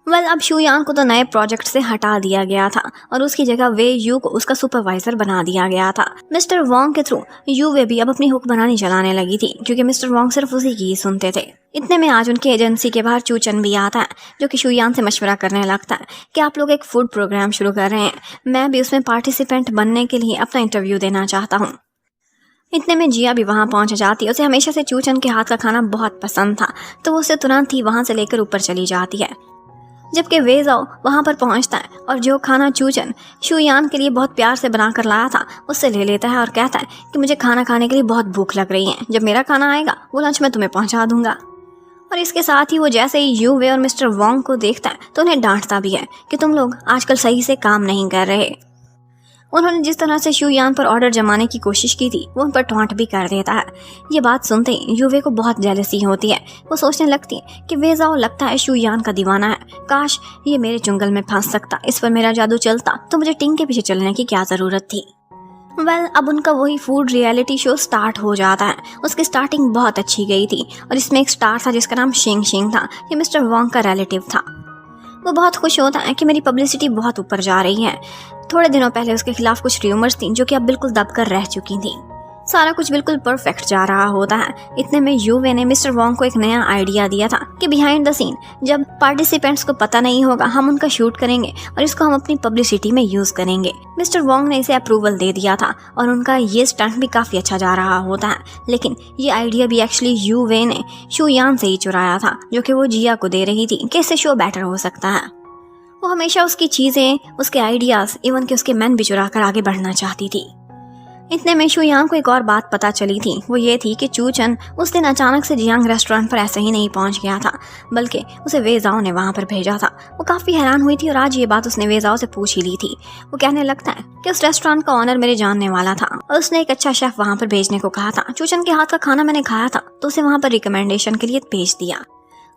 अब शुयान को तो नए प्रोजेक्ट से हटा दिया गया था और उसकी जगह वे यू को उसका सुपरवाइजर बना दिया गया था। मिस्टर वोंग के थ्रू युवे भी अब अपनी हुक बनानी चलाने लगी थी, क्योंकि मिस्टर वोंग सिर्फ उसी की ही सुनते थे। इतने में आज उनकी एजेंसी के बाहर चूचन भी आता है, जो कि शुयान से मशवरा करने लगता है कि आप लोग एक फूड प्रोग्राम शुरू कर रहे हैं, मैं भी उसमें पार्टिसिपेंट बनने के लिए अपना इंटरव्यू देना चाहता हूँ। इतने में जिया भी वहाँ पहुँच जाती है। उसे हमेशा से चूचन के हाथ का खाना बहुत पसंद था, तो वो उसे तुरंत ही वहाँ से लेकर ऊपर चली जाती है। जबकि वे जाओ वहाँ पर पहुँचता है और जो खाना चूचन शुयान के लिए बहुत प्यार से बना कर लाया था उससे ले लेता है और कहता है कि मुझे खाना खाने के लिए बहुत भूख लग रही है, जब मेरा खाना आएगा वो लंच मैं तुम्हें पहुँचा दूंगा। और इसके साथ ही वो जैसे ही युवे और मिस्टर वोंग को देखता है तो उन्हें डांटता भी है कि तुम लोग आजकल सही से काम नहीं कर रहे। उन्होंने जिस तरह से शुयान पर ऑर्डर जमाने की कोशिश की थी वो उन पर टॉन्ट भी कर देता है। ये बात सुनते ही युवे को बहुत जेलसी होती है। वो सोचने लगती है कि वे जाओ लगता है शुयान का दीवाना है, काश ये मेरे चुंगल में फंस सकता, इस पर मेरा जादू चलता तो मुझे टिंग के पीछे चलने की क्या ज़रूरत थी। अब उनका वही फूड रियलिटी शो स्टार्ट हो जाता है। उसकी स्टार्टिंग बहुत अच्छी गई थी और इसमें एक स्टार था जिसका नाम शिंग शिंग था। ये मिस्टर वोंग का रिलेटिव था। वो बहुत खुश होता है कि मेरी पब्लिसिटी बहुत ऊपर जा रही है। थोड़े दिनों पहले उसके खिलाफ कुछ र्यूमर्स थी जो कि अब बिल्कुल दबकर रह चुकी थी। सारा कुछ बिल्कुल परफेक्ट जा रहा होता है। इतने में युवे ने मिस्टर वोंग को एक नया आइडिया दिया था कि बिहाइंड द सीन जब पार्टिसिपेंट्स को पता नहीं होगा हम उनका शूट करेंगे और इसको हम अपनी पब्लिसिटी में यूज करेंगे। मिस्टर वोंग ने इसे अप्रूवल दे दिया था और उनका ये स्टंट भी काफी अच्छा जा रहा होता है। लेकिन ये आइडिया भी एक्चुअली युवे ने शुयान से ही चुराया था, जो कि वो जिया को दे रही थी कि इससे शो बेटर हो सकता है। वो हमेशा उसकी चीज़ें, उसके आइडियाज़, इवन कि उसके मैन भी चुरा कर आगे बढ़ना चाहती थी। इतने में शुयान को एक और बात पता चली थी। वो ये थी कि चूचन उस दिन अचानक से जियांग रेस्टोरेंट पर ऐसे ही नहीं पहुंच गया था, बल्कि उसे वेजाओ ने वहां पर भेजा था। वो काफ़ी हैरान हुई थी और आज ये बात उसने वेजाओ से पूछ ही ली थी। वो कहने लगता है कि उस रेस्टोरेंट का ऑनर मेरे जानने वाला था और उसने एक अच्छा शेफ वहाँ पर भेजने को कहा था। चूचन के हाथ का खाना मैंने खाया था तो उसे वहाँ पर रिकमेंडेशन के लिए भेज दिया।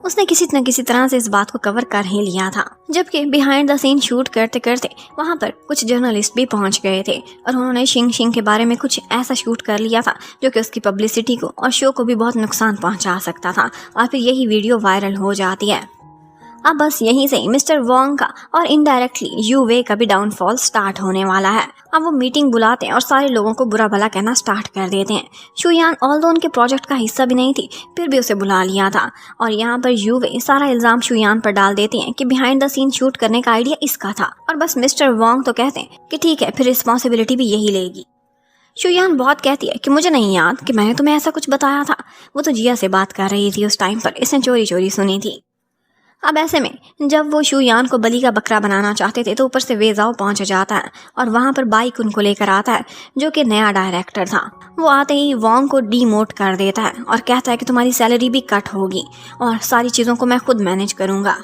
उसने किसी न किसी तरह से इस बात को कवर कर ही लिया था। जबकि बिहाइंड द सीन शूट करते करते वहाँ पर कुछ जर्नलिस्ट भी पहुँच गए थे और उन्होंने शिंग शिंग के बारे में कुछ ऐसा शूट कर लिया था जो कि उसकी पब्लिसिटी को और शो को भी बहुत नुकसान पहुँचा सकता था और फिर यही वीडियो वायरल हो जाती है। अब बस यहीं से मिस्टर वोंग का और इनडायरेक्टली यू वे का भी डाउनफॉल स्टार्ट होने वाला है। अब वो मीटिंग बुलाते हैं और सारे लोगों को बुरा भला कहना स्टार्ट कर देते हैं। शुयान ऑल्दो उनके प्रोजेक्ट का हिस्सा भी नहीं थी, फिर भी उसे बुला लिया था। और यहाँ पर यू वे सारा इल्जाम शुयान पर डाल देते हैं कि बिहाइंड द सीन शूट करने का आइडिया इसका था। और बस मिस्टर वोंग तो कहते हैं कि ठीक है, फिर रिस्पॉन्सिबिलिटी भी यही लेगी। शुयान बहुत कहती है कि मुझे नहीं याद कि मैंने तुम्हें ऐसा कुछ बताया था। वो तो जिया से बात कर रही थी उस टाइम पर, इसने चोरी चोरी सुनी थी। अब ऐसे में जब वो शुयान को बलि का बकरा बनाना चाहते थे तो ऊपर से वेजाओ पहुंच जाता है और वहां पर बाइक उनको लेकर आता है, जो कि नया डायरेक्टर था। वो आते ही वोंग को डीमोट कर देता है और कहता है कि तुम्हारी सैलरी भी कट होगी और सारी चीज़ों को मैं खुद मैनेज करूंगा।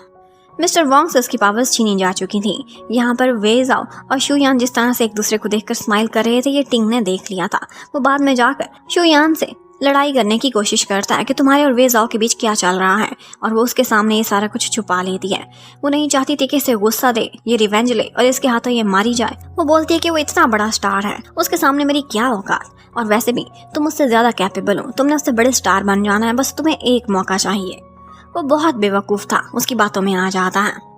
मिस्टर वोंग से उसकी पावर्स छीनी जा चुकी थी। यहाँ पर वेजाओ और शुयान जिस तरह से एक दूसरे को देखकर स्माइल कर रहे थे, ये टिंग ने देख लिया था। वो बाद में जाकर शुयान से लड़ाई करने की कोशिश करता है कि तुम्हारे और वेजाओ के बीच क्या चल रहा है, और वो उसके सामने ये सारा कुछ छुपा लेती है। वो नहीं चाहती थी कि इसे गुस्सा दे, ये रिवेंज ले और इसके हाथों ये मारी जाए। वो बोलती है कि वो इतना बड़ा स्टार है, उसके सामने मेरी क्या औकात, और वैसे भी तुम उससे ज्यादा कैपेबल हो, तुमने उससे बड़े स्टार बन जाना है, बस तुम्हें एक मौका चाहिए। वो बहुत बेवकूफ़ था, उसकी बातों में आ जाता है।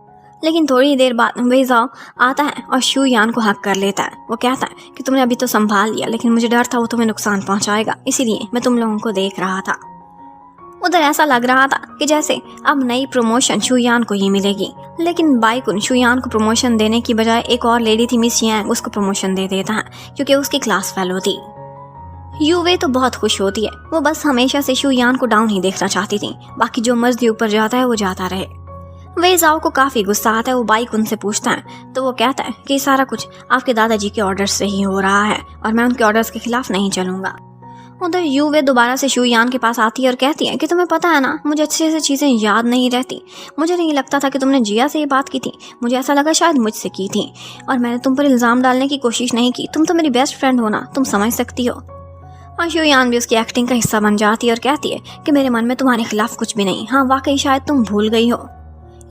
लेकिन थोड़ी देर बाद वेजाओ आता है और शुयान को हक कर लेता है। वो कहता है कि तुमने अभी तो संभाल लिया, लेकिन मुझे डर था वो तुम्हें नुकसान पहुंचाएगा, इसीलिए मैं तुम लोगों को देख रहा था। उधर ऐसा लग रहा था कि जैसे अब नई प्रमोशन शुयान को ही मिलेगी, लेकिन बाइकुन शुयान को प्रमोशन देने की बजाय एक और लेडी थी मिस यांग, उसको प्रमोशन दे देता है क्योंकि उसकी क्लास फेलो थी। यूवे तो बहुत खुश होती है, वो बस हमेशा से शुयान को डाउन ही देखना चाहती थी, बाकी जो मर्जी ऊपर जाता है वो जाता रहे। वेजाओ को काफी गुस्सा आता है। वो बाइक उनसे पूछता है तो वो कहता है कि सारा कुछ आपके दादाजी के ऑर्डर से ही हो रहा है और मैं उनके ऑर्डर्स के खिलाफ नहीं चलूंगा। उधर यूवे दोबारा से शुयान के पास आती है और कहती है कि तुम्हें पता है ना, मुझे अच्छे से चीज़ें याद नहीं रहती। मुझे नहीं लगता था कि तुमने जिया से ये बात की थी, मुझे ऐसा लगा शायद मुझसे की थी, और मैंने तुम पर इल्ज़ाम डालने की कोशिश नहीं की। तुम तो मेरी बेस्ट फ्रेंड हो ना, तुम समझ सकती हो। और शुयान भी उसकी एक्टिंग का हिस्सा बन जाती है और कहती है कि मेरे मन में तुम्हारे खिलाफ कुछ भी नहीं, हाँ वाकई शायद तुम भूल गई हो।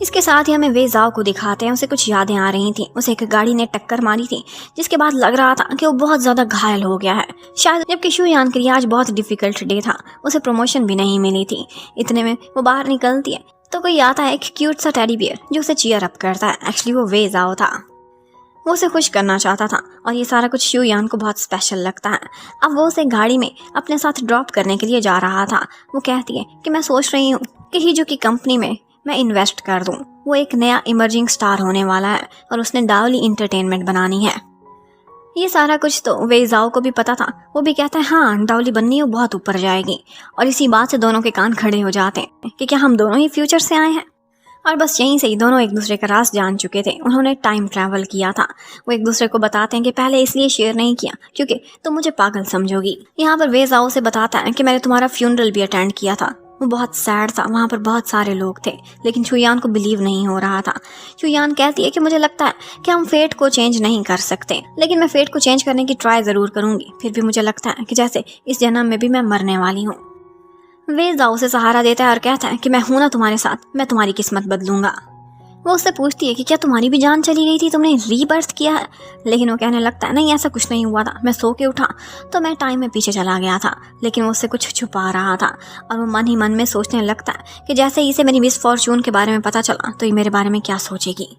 इसके साथ ही हमें वेजाओ को दिखाते हैं, उसे कुछ यादें आ रही थी। उसे एक गाड़ी ने टक्कर मारी थी जिसके बाद लग रहा था कि वो बहुत ज्यादा घायल हो गया है शायद, जबकि शुयान के लिए आज बहुत डिफिकल्ट डे था, उसे प्रमोशन भी नहीं मिली थी। इतने में वो बाहर निकलती है तो कोई आता है, एक क्यूट सा टेडी बियर जो उसे चीयर अप करता है। एक्चुअली वो वेजाओ था, वो उसे खुश करना चाहता था और ये सारा कुछ शुयान को बहुत स्पेशल लगता है। अब वो उसे गाड़ी में अपने साथ ड्रॉप करने के लिए जा रहा था। वो कहती है कि मैं सोच रही हूँ कि हिजू की कंपनी में मैं इन्वेस्ट कर दूं, वो एक नया इमर्जिंग स्टार होने वाला है और उसने डाउली इंटरटेनमेंट बनानी है। ये सारा कुछ तो वेजाओ को भी पता था। वो भी कहता है हाँ डाउली बननी है, वो बहुत ऊपर जाएगी। और इसी बात से दोनों के कान खड़े हो जाते हैं कि क्या हम दोनों ही फ्यूचर से आए हैं। और बस यहीं से ही दोनों एक दूसरे का राज जान चुके थे। उन्होंने टाइम ट्रैवल किया था। वो एक दूसरे को बताते हैं कि पहले इसलिए शेयर नहीं किया क्योंकि तुम मुझे पागल समझोगी। यहाँ पर वेजाओ से बताता है कि मैंने तुम्हारा फ्यूनरल भी अटेंड किया था, वो बहुत सैड था, वहाँ पर बहुत सारे लोग थे, लेकिन शुयान को बिलीव नहीं हो रहा था। शुयान कहती है कि मुझे लगता है कि हम फेट को चेंज नहीं कर सकते, लेकिन मैं फेट को चेंज करने की ट्राई ज़रूर करूँगी। फिर भी मुझे लगता है कि जैसे इस जन्म में भी मैं मरने वाली हूँ। वेजाओ से सहारा देता है और कहता है कि मैं हूं ना तुम्हारे साथ, मैं तुम्हारी किस्मत बदलूंगा। वो उससे पूछती है कि क्या तुम्हारी भी जान चली गई थी, तुमने रीबर्थ किया है? लेकिन वो कहने लगता है नहीं ऐसा कुछ नहीं हुआ था, मैं सो के उठा तो मैं टाइम में पीछे चला गया था। लेकिन वो उससे कुछ छुपा रहा था और वो मन ही मन में सोचने लगता है कि जैसे ही इसे मेरी मिस फॉर्चून के बारे में पता चला तो ये मेरे बारे में क्या सोचेगी।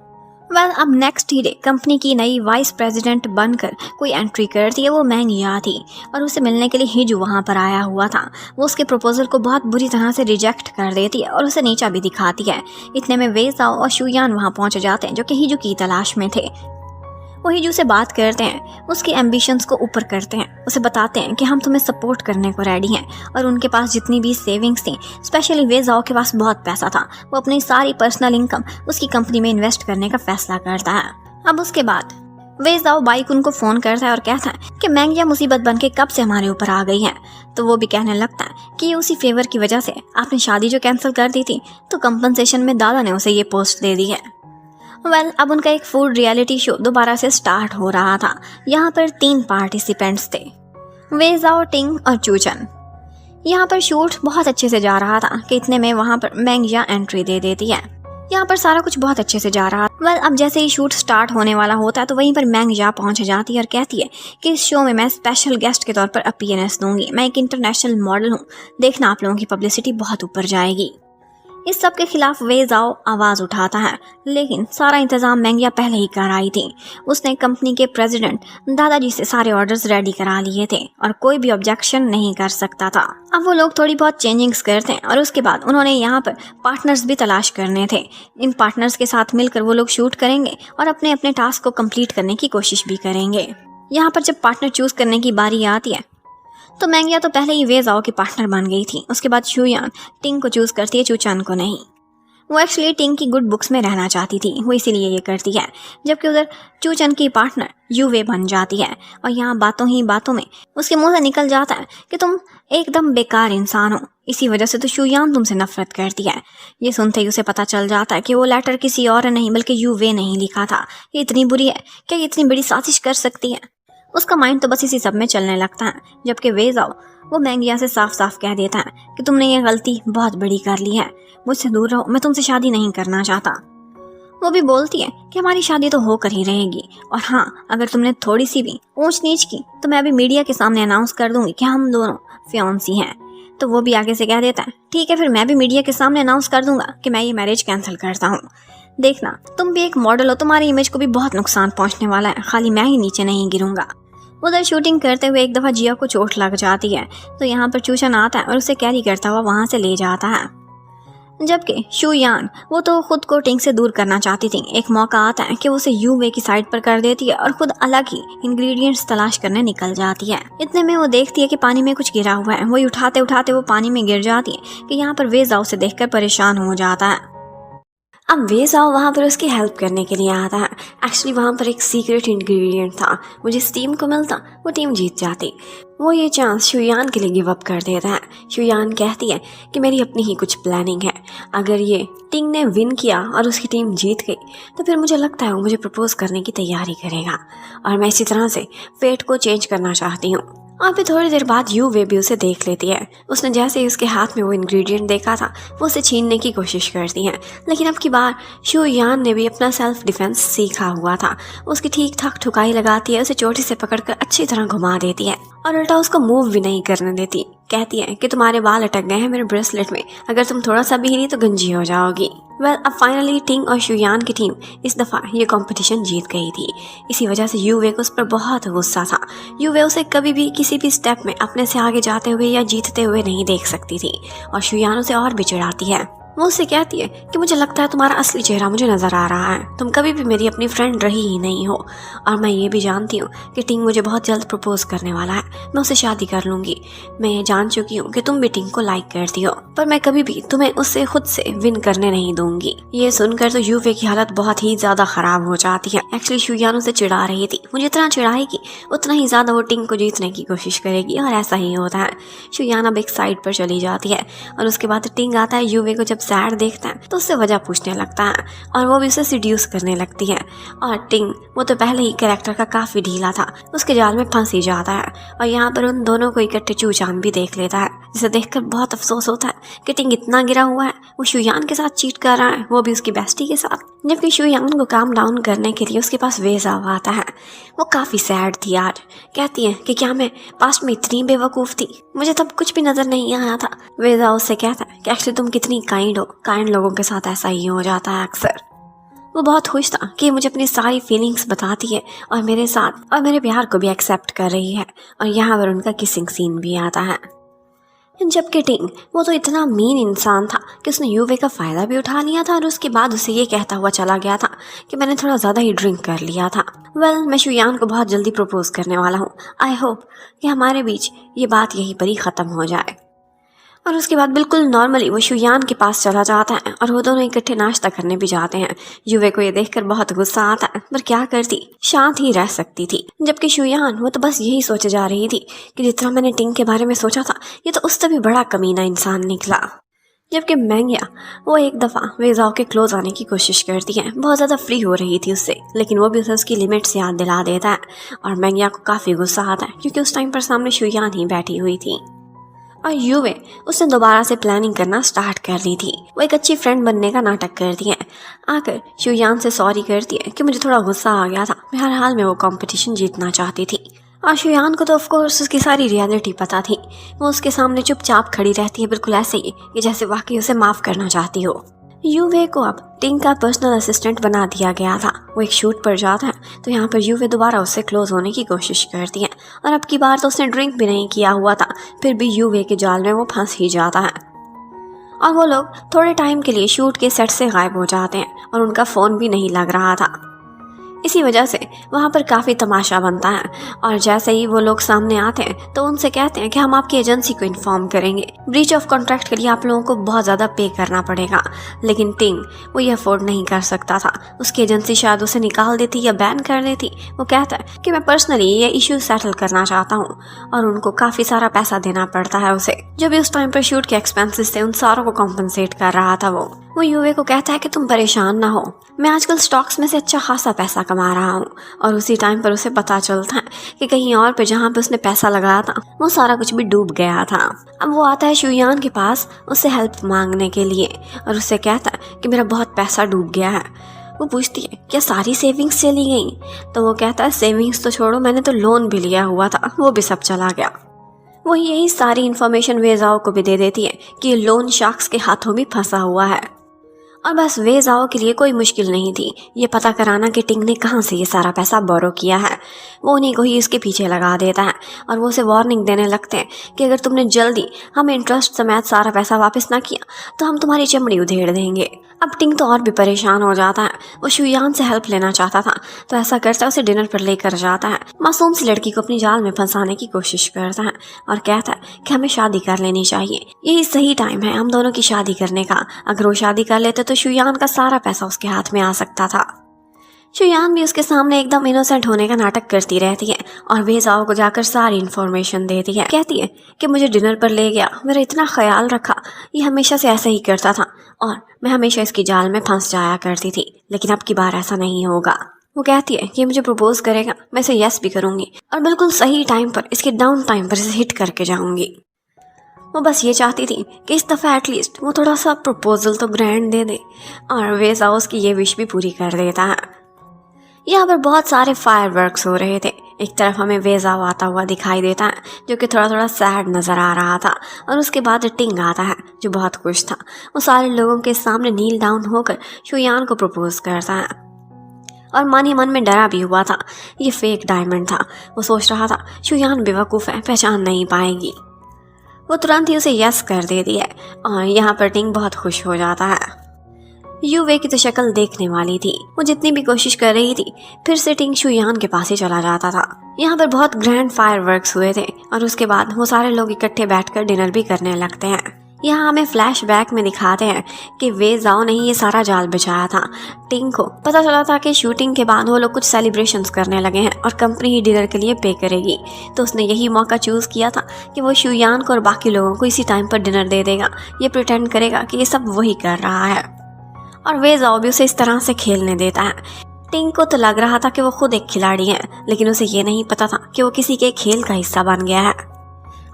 अब नेक्स्ट ही डे कंपनी की नई वाइस प्रेसिडेंट बनकर कोई एंट्री करती है। वो मैंग या थी और उसे मिलने के लिए हिजू वहाँ पर आया हुआ था। वो उसके प्रपोजल को बहुत बुरी तरह से रिजेक्ट कर देती है और उसे नीचा भी दिखाती है। इतने में वेजाओ और शुयान वहाँ पहुँच जाते हैं जो कि हिजू की तलाश में थे। वो हिजू से बात करते हैं, उसकी एम्बिशंस को ऊपर करते हैं, उसे बताते हैं कि हम तुम्हें सपोर्ट करने को रेडी हैं। और उनके पास जितनी भी सेविंग्स थी, स्पेशली वेजाओ के पास बहुत पैसा था, वो अपनी सारी पर्सनल इनकम उसकी कंपनी में इन्वेस्ट करने का फैसला करता है। अब उसके बाद वेजाओ बाइकुन को फ़ोन करता है और कहता है कि मैंगिया मुसीबत बन के कब से हमारे ऊपर आ गई है। तो वो भी कहने लगता है कि ये उसी फेवर की वजह से, आपने शादी जो कैंसिल कर दी थी तो कंपनसेशन में दादा ने उसे ये पोस्ट दे दी है। अब उनका एक फूड रियलिटी शो दोबारा से स्टार्ट हो रहा था। यहाँ पर 3 पार्टिसिपेंट्स थे, वेजाओ, टिंग और चूचन। यहाँ पर शूट बहुत अच्छे से जा रहा था कि इतने में वहाँ पर मैंगिया एंट्री दे देती है। यहाँ पर सारा कुछ बहुत अच्छे से जा रहा है। अब जैसे ही शूट स्टार्ट होने वाला होता है तो वहीं पर मैंगिया पहुँच जाती है और कहती है कि इस शो में मैं स्पेशल गेस्ट के तौर पर अपीयरेंस दूंगी। मैं एक इंटरनेशनल मॉडल हूँ, देखना आप लोगों की पब्लिसिटी बहुत ऊपर जाएगी। इस सब के खिलाफ वे जाओ आवाज़ उठाता है, लेकिन सारा इंतज़ाम मैंगिया पहले ही कर आई थी। उसने कंपनी के प्रेसिडेंट दादाजी से सारे ऑर्डर्स रेडी करा लिए थे और कोई भी ऑब्जेक्शन नहीं कर सकता था। अब वो लोग थोड़ी बहुत चेंजिंग्स करते हैं और उसके बाद उन्होंने यहाँ पर पार्टनर्स भी तलाश करने थे। इन पार्टनर्स के साथ मिलकर वो लोग शूट करेंगे और अपने अपने टास्क को कंप्लीट करने की कोशिश भी करेंगे। यहाँ पर जब पार्टनर चूज़ करने की बारी आती है तो मैंगिया तो पहले ही वे जाओ की पार्टनर बन गई थी। उसके बाद शुयान टिंग को चूज़ करती है, चूचान को नहीं। वो एक्चुअली टिंग की गुड बुक्स में रहना चाहती थी, वो इसीलिए ये करती है। जबकि उधर चूचन की पार्टनर यूवे बन जाती है और यहाँ बातों ही बातों में उसके मुंह से निकल जाता है कि तुम एकदम बेकार इंसान हो, इसी वजह से तो शुयान तुमसे नफरत करती है। ये सुनते ही उसे पता चल जाता है कि वो लेटर किसी और नहीं बल्कि यूवे ने ही लिखा था। ये इतनी बुरी है, क्या ये इतनी बड़ी साजिश कर सकती है? उसका माइंड तो बस इसी सब में चलने लगता है। जबकि वे जाओ वो मैंगिया से साफ साफ कह देता है कि तुमने ये गलती बहुत बड़ी कर ली है, मुझसे दूर रहो, मैं तुमसे शादी नहीं करना चाहता। वो भी बोलती है कि हमारी शादी तो होकर ही रहेगी, और हाँ, अगर तुमने थोड़ी सी भी ऊंच नीच की तो मैं अभी मीडिया के सामने अनाउंस कर दूंगी कि हम दोनों फियांसी हैं। तो वो भी आगे से कह देता है, ठीक है, फिर मैं भी मीडिया के सामने अनाउंस कर दूंगा कि मैं ये मैरिज कैंसिल करता हूँ। देखना, तुम भी एक मॉडल हो, तुम्हारी इमेज को भी बहुत नुकसान पहुँचने वाला है, खाली मैं ही नीचे नहीं गिरूंगा। उधर शूटिंग करते हुए एक दफ़ा जिया को चोट लग जाती है, तो यहाँ पर चूचन आता है और उसे कैरी करता हुआ वहाँ से ले जाता है। जबकि शुयान वो तो खुद को टिंग से दूर करना चाहती थी। एक मौका आता है कि वो उसे यूवे की साइड पर कर देती है और खुद अलग ही इंग्रेडिएंट्स तलाश करने निकल जाती है। इतने में वो देखती है कि पानी में कुछ गिरा हुआ है। वही उठाते उठाते वो पानी में गिर जाती है कि यहाँ पर वे जाओ उसे देखकर परेशान हो जाता है। अब वे जाओ वहाँ पर उसकी हेल्प करने के लिए आता है। एक्चुअली वहाँ पर एक सीक्रेट इंग्रेडिएंट था, वो जिस टीम को मिलता वो टीम जीत जाती। वो ये चांस शुयान के लिए गिव अप कर देता है। शुयान कहती है कि मेरी अपनी ही कुछ प्लानिंग है, अगर ये टिंग ने विन किया और उसकी टीम जीत गई तो फिर मुझे लगता है वो मुझे प्रपोज करने की तैयारी करेगा, और मैं इसी तरह से फेट को चेंज करना चाहती हूँ। और फिर थोड़ी देर बाद यूवे भी उसे देख लेती है। उसने जैसे ही उसके हाथ में वो इंग्रेडिएंट देखा था वो उसे छीनने की कोशिश करती है, लेकिन अब की बार शुयान ने भी अपना सेल्फ डिफेंस सीखा हुआ था। उसकी ठीक ठाक ठुकाई लगाती है, उसे चोटी से पकड़कर अच्छी तरह घुमा देती है और उल्टा उसको मूव भी नहीं करने देती। कहती है कि तुम्हारे बाल अटक गए हैं मेरे ब्रेसलेट में, अगर तुम थोड़ा सा भी हिली तो गंजी हो जाओगी। वेल, अब फाइनली टिंग और शुयान की टीम इस दफ़ा ये कंपटीशन जीत गई थी। इसी वजह से यूवे को उस पर बहुत गुस्सा था। यूवे उसे कभी भी किसी भी स्टेप में अपने से आगे जाते हुए या जीतते हुए नहीं देख सकती थी, और शुयान उसे और भी चिढ़ाती है। वो उससे कहती है कि मुझे लगता है तुम्हारा असली चेहरा मुझे नज़र आ रहा है, तुम कभी भी मेरी अपनी फ्रेंड रही ही नहीं हो, और मैं ये भी जानती हूँ कि टिंग मुझे बहुत जल्द प्रपोज करने वाला है, मैं उससे शादी कर लूँगी। मैं ये जान चुकी हूँ कि तुम भी टिंग को लाइक करती हो, पर मैं कभी भी तुम्हें उससे खुद से विन करने नहीं दूंगी। ये सुनकर तो यूवे की हालत बहुत ही ज़्यादा ख़राब हो जाती है। एक्चुअली शुयान उसे चिढ़ा रही थी, वो जितना चिढ़ाएगी उतना ही ज़्यादा वो टिंग को जीतने की कोशिश करेगी, और ऐसा ही होता है। शुयान अब एक साइड पर चली जाती है और उसके बाद टिंग आता है। यूवे को जब सैड देखता है तो उससे वजह पूछने लगता है और वो भी उसे सीड्यूस करने लगती है, और टिंग वो तो पहले ही कैरेक्टर का काफ़ी ढीला था, उसके जाल में फंस ही जाता है। और यहाँ पर उन दोनों को इकट्ठे चूचान भी देख लेता है, जिसे देखकर बहुत अफसोस होता है कि टिंग इतना गिरा हुआ है, वो शुयान के साथ चीट कर रहा है, वो भी उसकी बेस्टी के साथ। जबकि शुयान को काम डाउन करने के लिए उसके पास वे जाओ आता है। वो काफ़ी सैड थी यार, कहती है कि क्या मैं पास्ट में इतनी बेवकूफ़ थी, मुझे तब कुछ भी नज़र नहीं आया था। वे जाओ उससे कहता है कि एक्चुअली तुम कितनी काइंड हो, काइंड लोगों के साथ ऐसा ही हो जाता है अक्सर। वो बहुत खुश था कि मुझे अपनी सारी फीलिंग्स बताती है और मेरे साथ और मेरे प्यार को भी एक्सेप्ट कर रही है, और यहाँ पर उनका किसिंग सीन भी आता है। जबकि टिंग वो तो इतना मीन इंसान था कि उसने यूवे का फ़ायदा भी उठा लिया था, और उसके बाद उसे ये कहता हुआ चला गया था कि मैंने थोड़ा ज़्यादा ही ड्रिंक कर लिया था। वेल, मैं शुयान को बहुत जल्दी प्रपोज करने वाला हूँ। आई होप कि हमारे बीच ये बात यहीं पर ही ख़त्म हो जाए। और उसके बाद बिल्कुल नॉर्मली वो शुयान के पास चला जाता है और वो दोनों इकट्ठे नाश्ता करने भी जाते हैं। यूवे को ये देखकर बहुत गुस्सा आता है, पर क्या करती, शांत ही रह सकती थी। जबकि शुयान वो तो बस यही सोचे जा रही थी कि जितना मैंने टिंग के बारे में सोचा था ये तो उससे भी बड़ा कमीना इंसान निकला। जबकि मैंगिया वो एक दफ़ा वेजाओ के क्लोज आने की कोशिश करती है, बहुत ज़्यादा फ्री हो रही थी उससे, लेकिन वो भी उसे उसकी लिमिट्स याद दिला देता है, और मैंगिया को काफ़ी गुस्सा आता है क्योंकि उस टाइम पर सामने शुयान ही बैठी हुई थी। और यूवे उसने दोबारा से प्लानिंग करना स्टार्ट कर ली थी। वो एक अच्छी फ्रेंड बनने का नाटक करती है, आकर शुयान से सॉरी करती है कि मुझे थोड़ा गुस्सा आ गया था, मैं हर हाल में वो कंपटीशन जीतना चाहती थी। और शुयान को तो ऑफकोर्स उसकी सारी रियलिटी पता थी। वो उसके सामने चुपचाप खड़ी रहती है, बिल्कुल ऐसे ही कि जैसे वाकई उसे माफ़ करना चाहती हो। यूवे को अब टिंग का पर्सनल असिस्टेंट बना दिया गया था। वो एक शूट पर जाता है तो यहाँ पर यूवे दोबारा उससे क्लोज होने की कोशिश करती है, और अब की बार तो उसने ड्रिंक भी नहीं किया हुआ था, फिर भी यूवे के जाल में वो फंस ही जाता है। और वो लोग थोड़े टाइम के लिए शूट के सेट से गायब हो जाते हैं और उनका फ़ोन भी नहीं लग रहा था। इसी वजह से वहाँ पर काफ़ी तमाशा बनता है, और जैसे ही वो लोग सामने आते हैं तो उनसे कहते हैं कि हम आपकी एजेंसी को इन्फॉर्म करेंगे, ब्रीच ऑफ कॉन्ट्रैक्ट के लिए आप लोगों को बहुत ज़्यादा पे करना पड़ेगा। लेकिन टिंग वो ये अफोर्ड नहीं कर सकता था। उसकी एजेंसी शायद उसे निकाल देती या बैन कर देती। वो कहता है कि मैं पर्सनली ये इशू सेटल करना चाहता हूँ, और उनको काफ़ी सारा पैसा देना पड़ता है उसे। जो भी उस टाइम पर शूट के एक्सपेंसेस थे उन सारों को कॉम्पनसेट कर रहा था। वो यूवे को कहता है कि तुम परेशान ना हो, मैं आजकल स्टॉक्स में से अच्छा खासा पैसा कमा रहा हूँ। और उसी टाइम पर उसे पता चलता है कि कहीं और पे जहाँ पे उसने पैसा लगाया था वो सारा कुछ भी डूब गया था। अब वो आता है शुयान के पास उससे हेल्प मांगने के लिए, और उससे कहता है कि मेरा बहुत पैसा डूब गया है। वो पूछती है क्या सारी सेविंग्स चली गई? तो वो कहता है सेविंग्स तो छोड़ो, मैंने तो लोन भी लिया हुआ था, वो भी सब चला गया। वो यही सारी इन्फॉर्मेशन वेजाओ को भी दे देती है कि लोन शार्क्स के हाथों में फंसा हुआ है। और बस वेजाओ के लिए कोई मुश्किल नहीं थी ये पता कराना कि टिंग ने कहाँ से ये सारा पैसा बोरो किया है। वो उन्हीं को ही इसके पीछे लगा देता है, और वो उसे वार्निंग देने लगते हैं कि अगर तुमने जल्दी हमें इंटरेस्ट समेत सारा पैसा वापस ना किया तो हम तुम्हारी चमड़ी उधेड़ देंगे। अब टिंग तो और भी परेशान हो जाता है। वो शुयान से हेल्प लेना चाहता था, तो ऐसा करता है उसे डिनर पर लेकर जाता है। मासूम सी लड़की को अपनी जाल में फंसाने की कोशिश करता है और कहता है कि हमें शादी कर लेनी चाहिए, यही सही टाइम है हम दोनों की शादी करने का। अगर वो शादी कर लेते तो शुयान का सारा पैसा उसके हाथ में आ सकता था। शुयान भी उसके सामने एकदम इनोसेंट होने का नाटक करती रहती है, और वेजाओ को जाकर सारी इन्फॉर्मेशन देती है। कहती है कि मुझे डिनर पर ले गया, मेरा इतना ख्याल रखा, ये हमेशा से ऐसा ही करता था और मैं हमेशा इसकी जाल में फंस जाया करती थी, लेकिन अब की बार ऐसा नहीं होगा। वो कहती है कि मुझे प्रपोज करेगा, मैं इसे यस भी करूंगी और बिल्कुल सही टाइम पर, इसके डाउन टाइम पर इसे हिट करके जाऊंगी। वो बस ये चाहती थी कि इस दफ़ा एटलीस्ट वो थोड़ा सा प्रपोजल तो ग्रैंड दे दे, और वेजाओ उसकी ये विश भी पूरी कर देता है। यहाँ पर बहुत सारे फायरवर्क्स हो रहे थे। एक तरफ हमें वेजाओ आता हुआ दिखाई देता है जो कि थोड़ा थोड़ा सैड नज़र आ रहा था, और उसके बाद टिंग आता है जो बहुत खुश था। वो सारे लोगों के सामने नील डाउन होकर शुयान को प्रपोज करता है, और मन ही मन में डरा भी हुआ था। ये फेक डायमंड था। वो सोच रहा था शुयान बेवकूफ़ है, पहचान नहीं पाएगी। वो तुरंत ही उसे यस कर देती है, और यहाँ पर टिंग बहुत खुश हो जाता है। यूवे की तो शक्ल देखने वाली थी। वो जितनी भी कोशिश कर रही थी फिर से टिंग शुयान के पास ही चला जाता था। यहाँ पर बहुत ग्रैंड फायरवर्क्स हुए थे, और उसके बाद वो सारे लोग इकट्ठे बैठकर डिनर भी करने लगते हैं। यहाँ हमें फ्लैशबैक में दिखाते हैं कि वेजाओ ने ये सारा जाल बिछाया था। टिंग को पता चला था कि शूटिंग के बाद वो लोग कुछ सेलिब्रेशंस करने लगे हैं और कंपनी ही डिनर के लिए पे करेगी, तो उसने यही मौका चूज़ किया था कि वो शुयान को और बाकी लोगों को इसी टाइम पर डिनर दे देगा। ये प्रिटेंड करेगा कि ये सब वही कर रहा है, और वेजाओ भी उसे इस तरह से खेलने देता है। टिंग को तो लग रहा था कि वो खुद एक खिलाड़ी है, लेकिन उसे ये नहीं पता था कि वो किसी के खेल का हिस्सा बन गया है।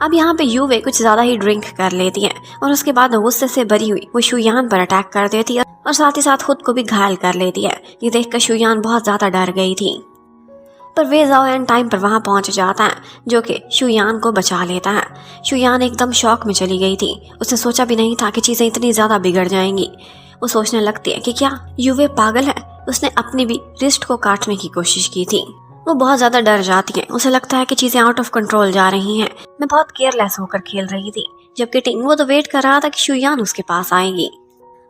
अब यहाँ पे यूवे कुछ ज़्यादा ही ड्रिंक कर लेती है, और उसके बाद गुस्से से भरी हुई वो शुयान पर अटैक कर देती है, और साथ ही साथ खुद को भी घायल कर लेती है। ये देखकर शुयान बहुत ज़्यादा डर गई थी, पर वेजाओ एंड टाइम पर वहाँ पहुँच जाता है जो कि शुयान को बचा लेता है। शुयान एकदम शॉक में चली गई थी। उसने सोचा भी नहीं था कि चीज़ें इतनी ज़्यादा बिगड़ जाएंगी। वो सोचने लगती है कि क्या यूवे पागल है, उसने अपनी भी रिस्ट को काटने की कोशिश की थी। वो बहुत ज़्यादा डर जाती है। उसे लगता है कि चीज़ें आउट ऑफ कंट्रोल जा रही हैं। मैं बहुत केयरलेस होकर खेल रही थी, जबकि टिंग वो तो वेट कर रहा था कि शुयान उसके पास आएगी,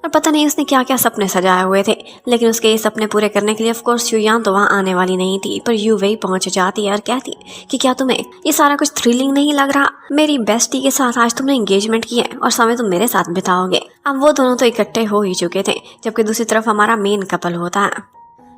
और पता नहीं उसने क्या क्या सपने सजाए हुए थे। लेकिन उसके ये सपने पूरे करने के लिए ऑफ कोर्स शुयान तो वहाँ आने वाली नहीं थी, पर यूवे पहुँच जाती है और कहती है कि क्या तुम्हें ये सारा कुछ थ्रिलिंग नहीं लग रहा? मेरी बेस्टी के साथ आज तुमने एंगेजमेंट की है और समय तुम मेरे साथ बिताओगे। अब वो दोनों तो इकट्ठे हो ही चुके थे, जबकि दूसरी तरफ हमारा मेन कपल होता है।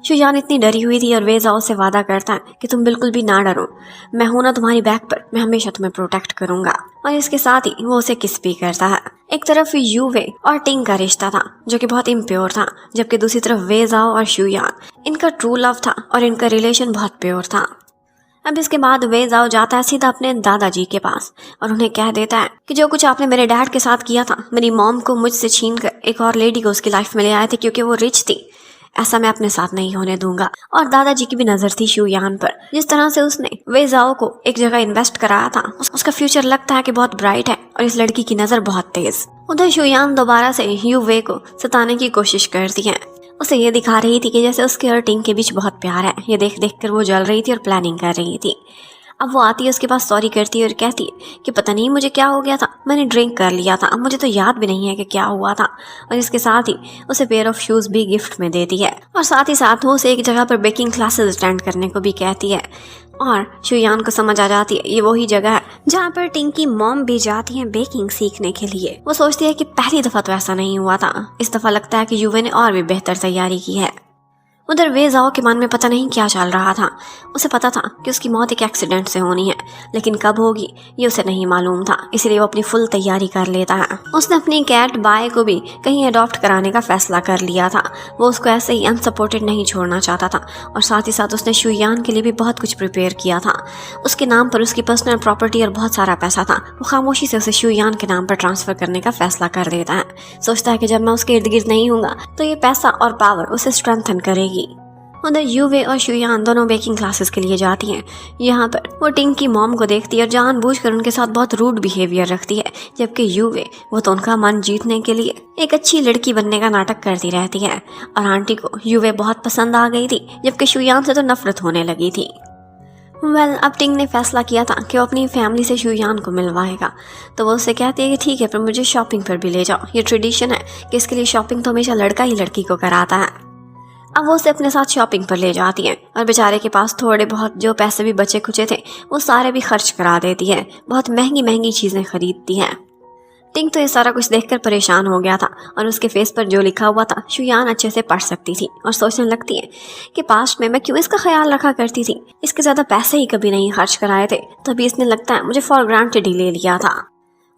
शुयान इतनी डरी हुई थी, और वेजाओ से वादा करता है कि तुम बिल्कुल भी ना डरो, मैं हूं ना तुम्हारी बैक पर, मैं हमेशा तुम्हें प्रोटेक्ट करूंगा। और इसके साथ ही वो उसे किस भी करता है। एक तरफ यूवे और टिंग का रिश्ता था जो कि बहुत इम्प्योर था, जबकि दूसरी तरफ वेजाओ और शुयान, इनका ट्रू लव था और इनका रिलेशन बहुत प्योर था। अब इसके बाद वेजाओ जाता है सीधा अपने दादाजी के पास, और उन्हें कह देता है कि जो कुछ आपने मेरे डैड के साथ किया था, मेरी मॉम को मुझसे छीन कर एक और लेडी को उसकी लाइफ में ले आए थे क्योंकि वो रिच थी, ऐसा मैं अपने साथ नहीं होने दूंगा। और दादाजी की भी नजर थी शुयान पर। जिस तरह से उसने वेजाओ को एक जगह इन्वेस्ट कराया था, उसका फ्यूचर लगता है कि बहुत ब्राइट है और इस लड़की की नजर बहुत तेज। उधर शुयान दोबारा से यूवे को सताने की कोशिश करती है। उसे ये दिखा रही थी कि जैसे उसके और टिंग के बीच बहुत प्यार है। ये देख देख कर वो जल रही थी और प्लानिंग कर रही थी। अब वो आती है, उसके पास सॉरी करती है और कहती है कि पता नहीं मुझे क्या हो गया था, मैंने ड्रिंक कर लिया था, अब मुझे तो याद भी नहीं है कि क्या हुआ था। और इसके साथ ही उसे पेयर ऑफ शूज़ भी गिफ्ट में देती है और साथ ही साथ वो उसे एक जगह पर बेकिंग क्लासेस अटेंड करने को भी कहती है। और शुयान को समझ आ जाती है ये वही जगह है जहाँ पर टिंग की मॉम भी जाती है बेकिंग सीखने के लिए। वो सोचती है कि पहली दफ़ा तो ऐसा नहीं हुआ था, इस दफ़ा लगता है कि युवे ने और भी बेहतर तैयारी की है। उधर वेजाओ के मन में पता नहीं क्या चल रहा था। उसे पता था कि उसकी मौत एक एक्सीडेंट से होनी है, लेकिन कब होगी ये उसे नहीं मालूम था, इसलिए वो अपनी फुल तैयारी कर लेता है। उसने अपनी कैट बाय को भी कहीं अडॉप्ट कराने का फैसला कर लिया था। वो उसको ऐसे ही अनसपोर्टेड नहीं छोड़ना चाहता था और साथ ही साथ उसने शुयान के लिए भी बहुत कुछ प्रिपेयर किया था। उसके नाम पर उसकी पर्सनल प्रॉपर्टी और बहुत सारा पैसा था। वो खामोशी से उसे शुयान के नाम पर ट्रांसफर करने का फैसला कर देता है। सोचता है कि जब मैं उसके इर्द गिर्द नहीं हूँगा तो ये पैसा और पावर उसे स्ट्रेंथन करेगी। उधर यूवे और शुयान दोनों बेकिंग क्लासेस के लिए जाती हैं। यहाँ पर वो टिंग की मॉम को देखती है और जानबूझकर उनके साथ बहुत रूड बिहेवियर रखती है, जबकि यूवे वो तो उनका मन जीतने के लिए एक अच्छी लड़की बनने का नाटक करती रहती है। और आंटी को यूवे बहुत पसंद आ गई थी, जबकि शुयान से तो नफरत होने लगी थी। अब टिंग ने फैसला किया था कि वो अपनी फैमिली से शुयान को मिलवाएगा, तो वो उससे कहती है कि ठीक है, पर मुझे शॉपिंग पर भी ले जाओ। ये ट्रेडिशन है कि इसके लिए शॉपिंग तो हमेशा लड़का ही लड़की को कराता है। अब वो उसे अपने साथ शॉपिंग पर ले जाती है और बेचारे के पास थोड़े बहुत जो पैसे भी बचे खुचे थे वो सारे भी खर्च करा देती है। बहुत महंगी महंगी चीज़ें खरीदती है। टिंग तो ये सारा कुछ देखकर परेशान हो गया था और उसके फेस पर जो लिखा हुआ था शुयान अच्छे से पढ़ सकती थी और सोचने लगती है कि पास्ट में मैं क्यों इसका ख्याल रखा करती थी, इसके ज़्यादा पैसे ही कभी नहीं खर्च कराए थे, तभी इसने लगता है मुझे फॉर ग्रांटेड ही ले लिया था।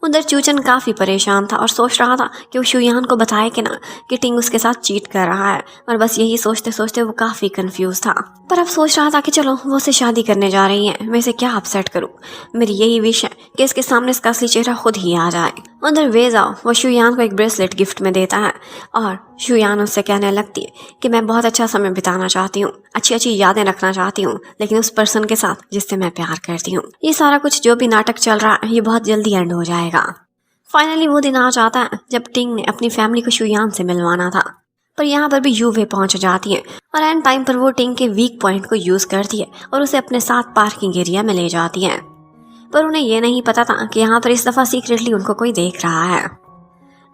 उधर चूचन काफ़ी परेशान था और सोच रहा था कि वो शुयान को बताए कि ना कि टिंग उसके साथ चीट कर रहा है, और बस यही सोचते सोचते वो काफ़ी कंफ्यूज था। पर अब सोच रहा था कि चलो वो उससे शादी करने जा रही है, मैं इसे क्या अपसेट करूं, मेरी यही विश है कि इसके सामने इसका असली चेहरा खुद ही आ जाए। उधर वेजाओ वो शुयान को एक ब्रेसलेट गिफ्ट में देता है और शुयान उससे कहने लगती है कि मैं बहुत अच्छा समय बिताना चाहती हूँ, अच्छी अच्छी यादें रखना चाहती हूँ, लेकिन उस पर्सन के साथ जिससे मैं प्यार करती हूँ। ये सारा कुछ जो भी नाटक चल रहा है ये बहुत जल्दी एंड हो जाएगा। फाइनली वो दिन आ जाता है जब टिंग ने अपनी फैमिली को शुयान से मिलवाना था, पर यहाँ पर भी यूवे पहुंच जाती है और एंड टाइम पर वो टिंग के वीक पॉइंट को यूज करती है और उसे अपने साथ पार्किंग एरिया में ले जाती है। पर उन्हें यह नहीं पता था कि यहाँ पर इस दफा सीक्रेटली उनको कोई देख रहा है।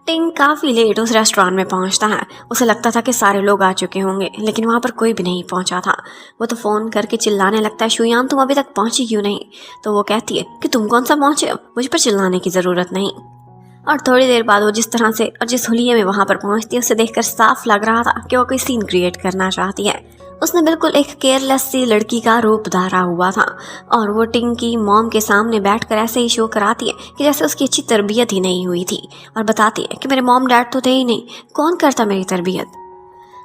टिंग काफी लेट उस रेस्टोरेंट में पहुंचता है। उसे लगता था कि सारे लोग आ चुके होंगे, लेकिन वहां पर कोई भी नहीं पहुंचा था। वो तो फोन करके चिल्लाने लगता है, शुयान तुम अभी तक पहुंची क्यों नहीं? तो वो कहती है कि तुम कौन सा पहुंचे हो, मुझ पर चिल्लाने की जरूरत नहीं। और थोड़ी देर बाद वो जिस तरह से और जिस हुलिये में वहां पर पहुंचती है उसे देखकर साफ लग रहा था कि वो कोई सीन क्रिएट करना चाहती है। उसने बिल्कुल एक केयरलेस सी लड़की का रूप धारा हुआ था और वो टिंग की मॉम के सामने बैठकर ऐसे ही शो कराती है कि जैसे उसकी अच्छी तरबियत ही नहीं हुई थी, और बताती है कि मेरे मॉम डैड तो थे ही नहीं, कौन करता मेरी तरबियत।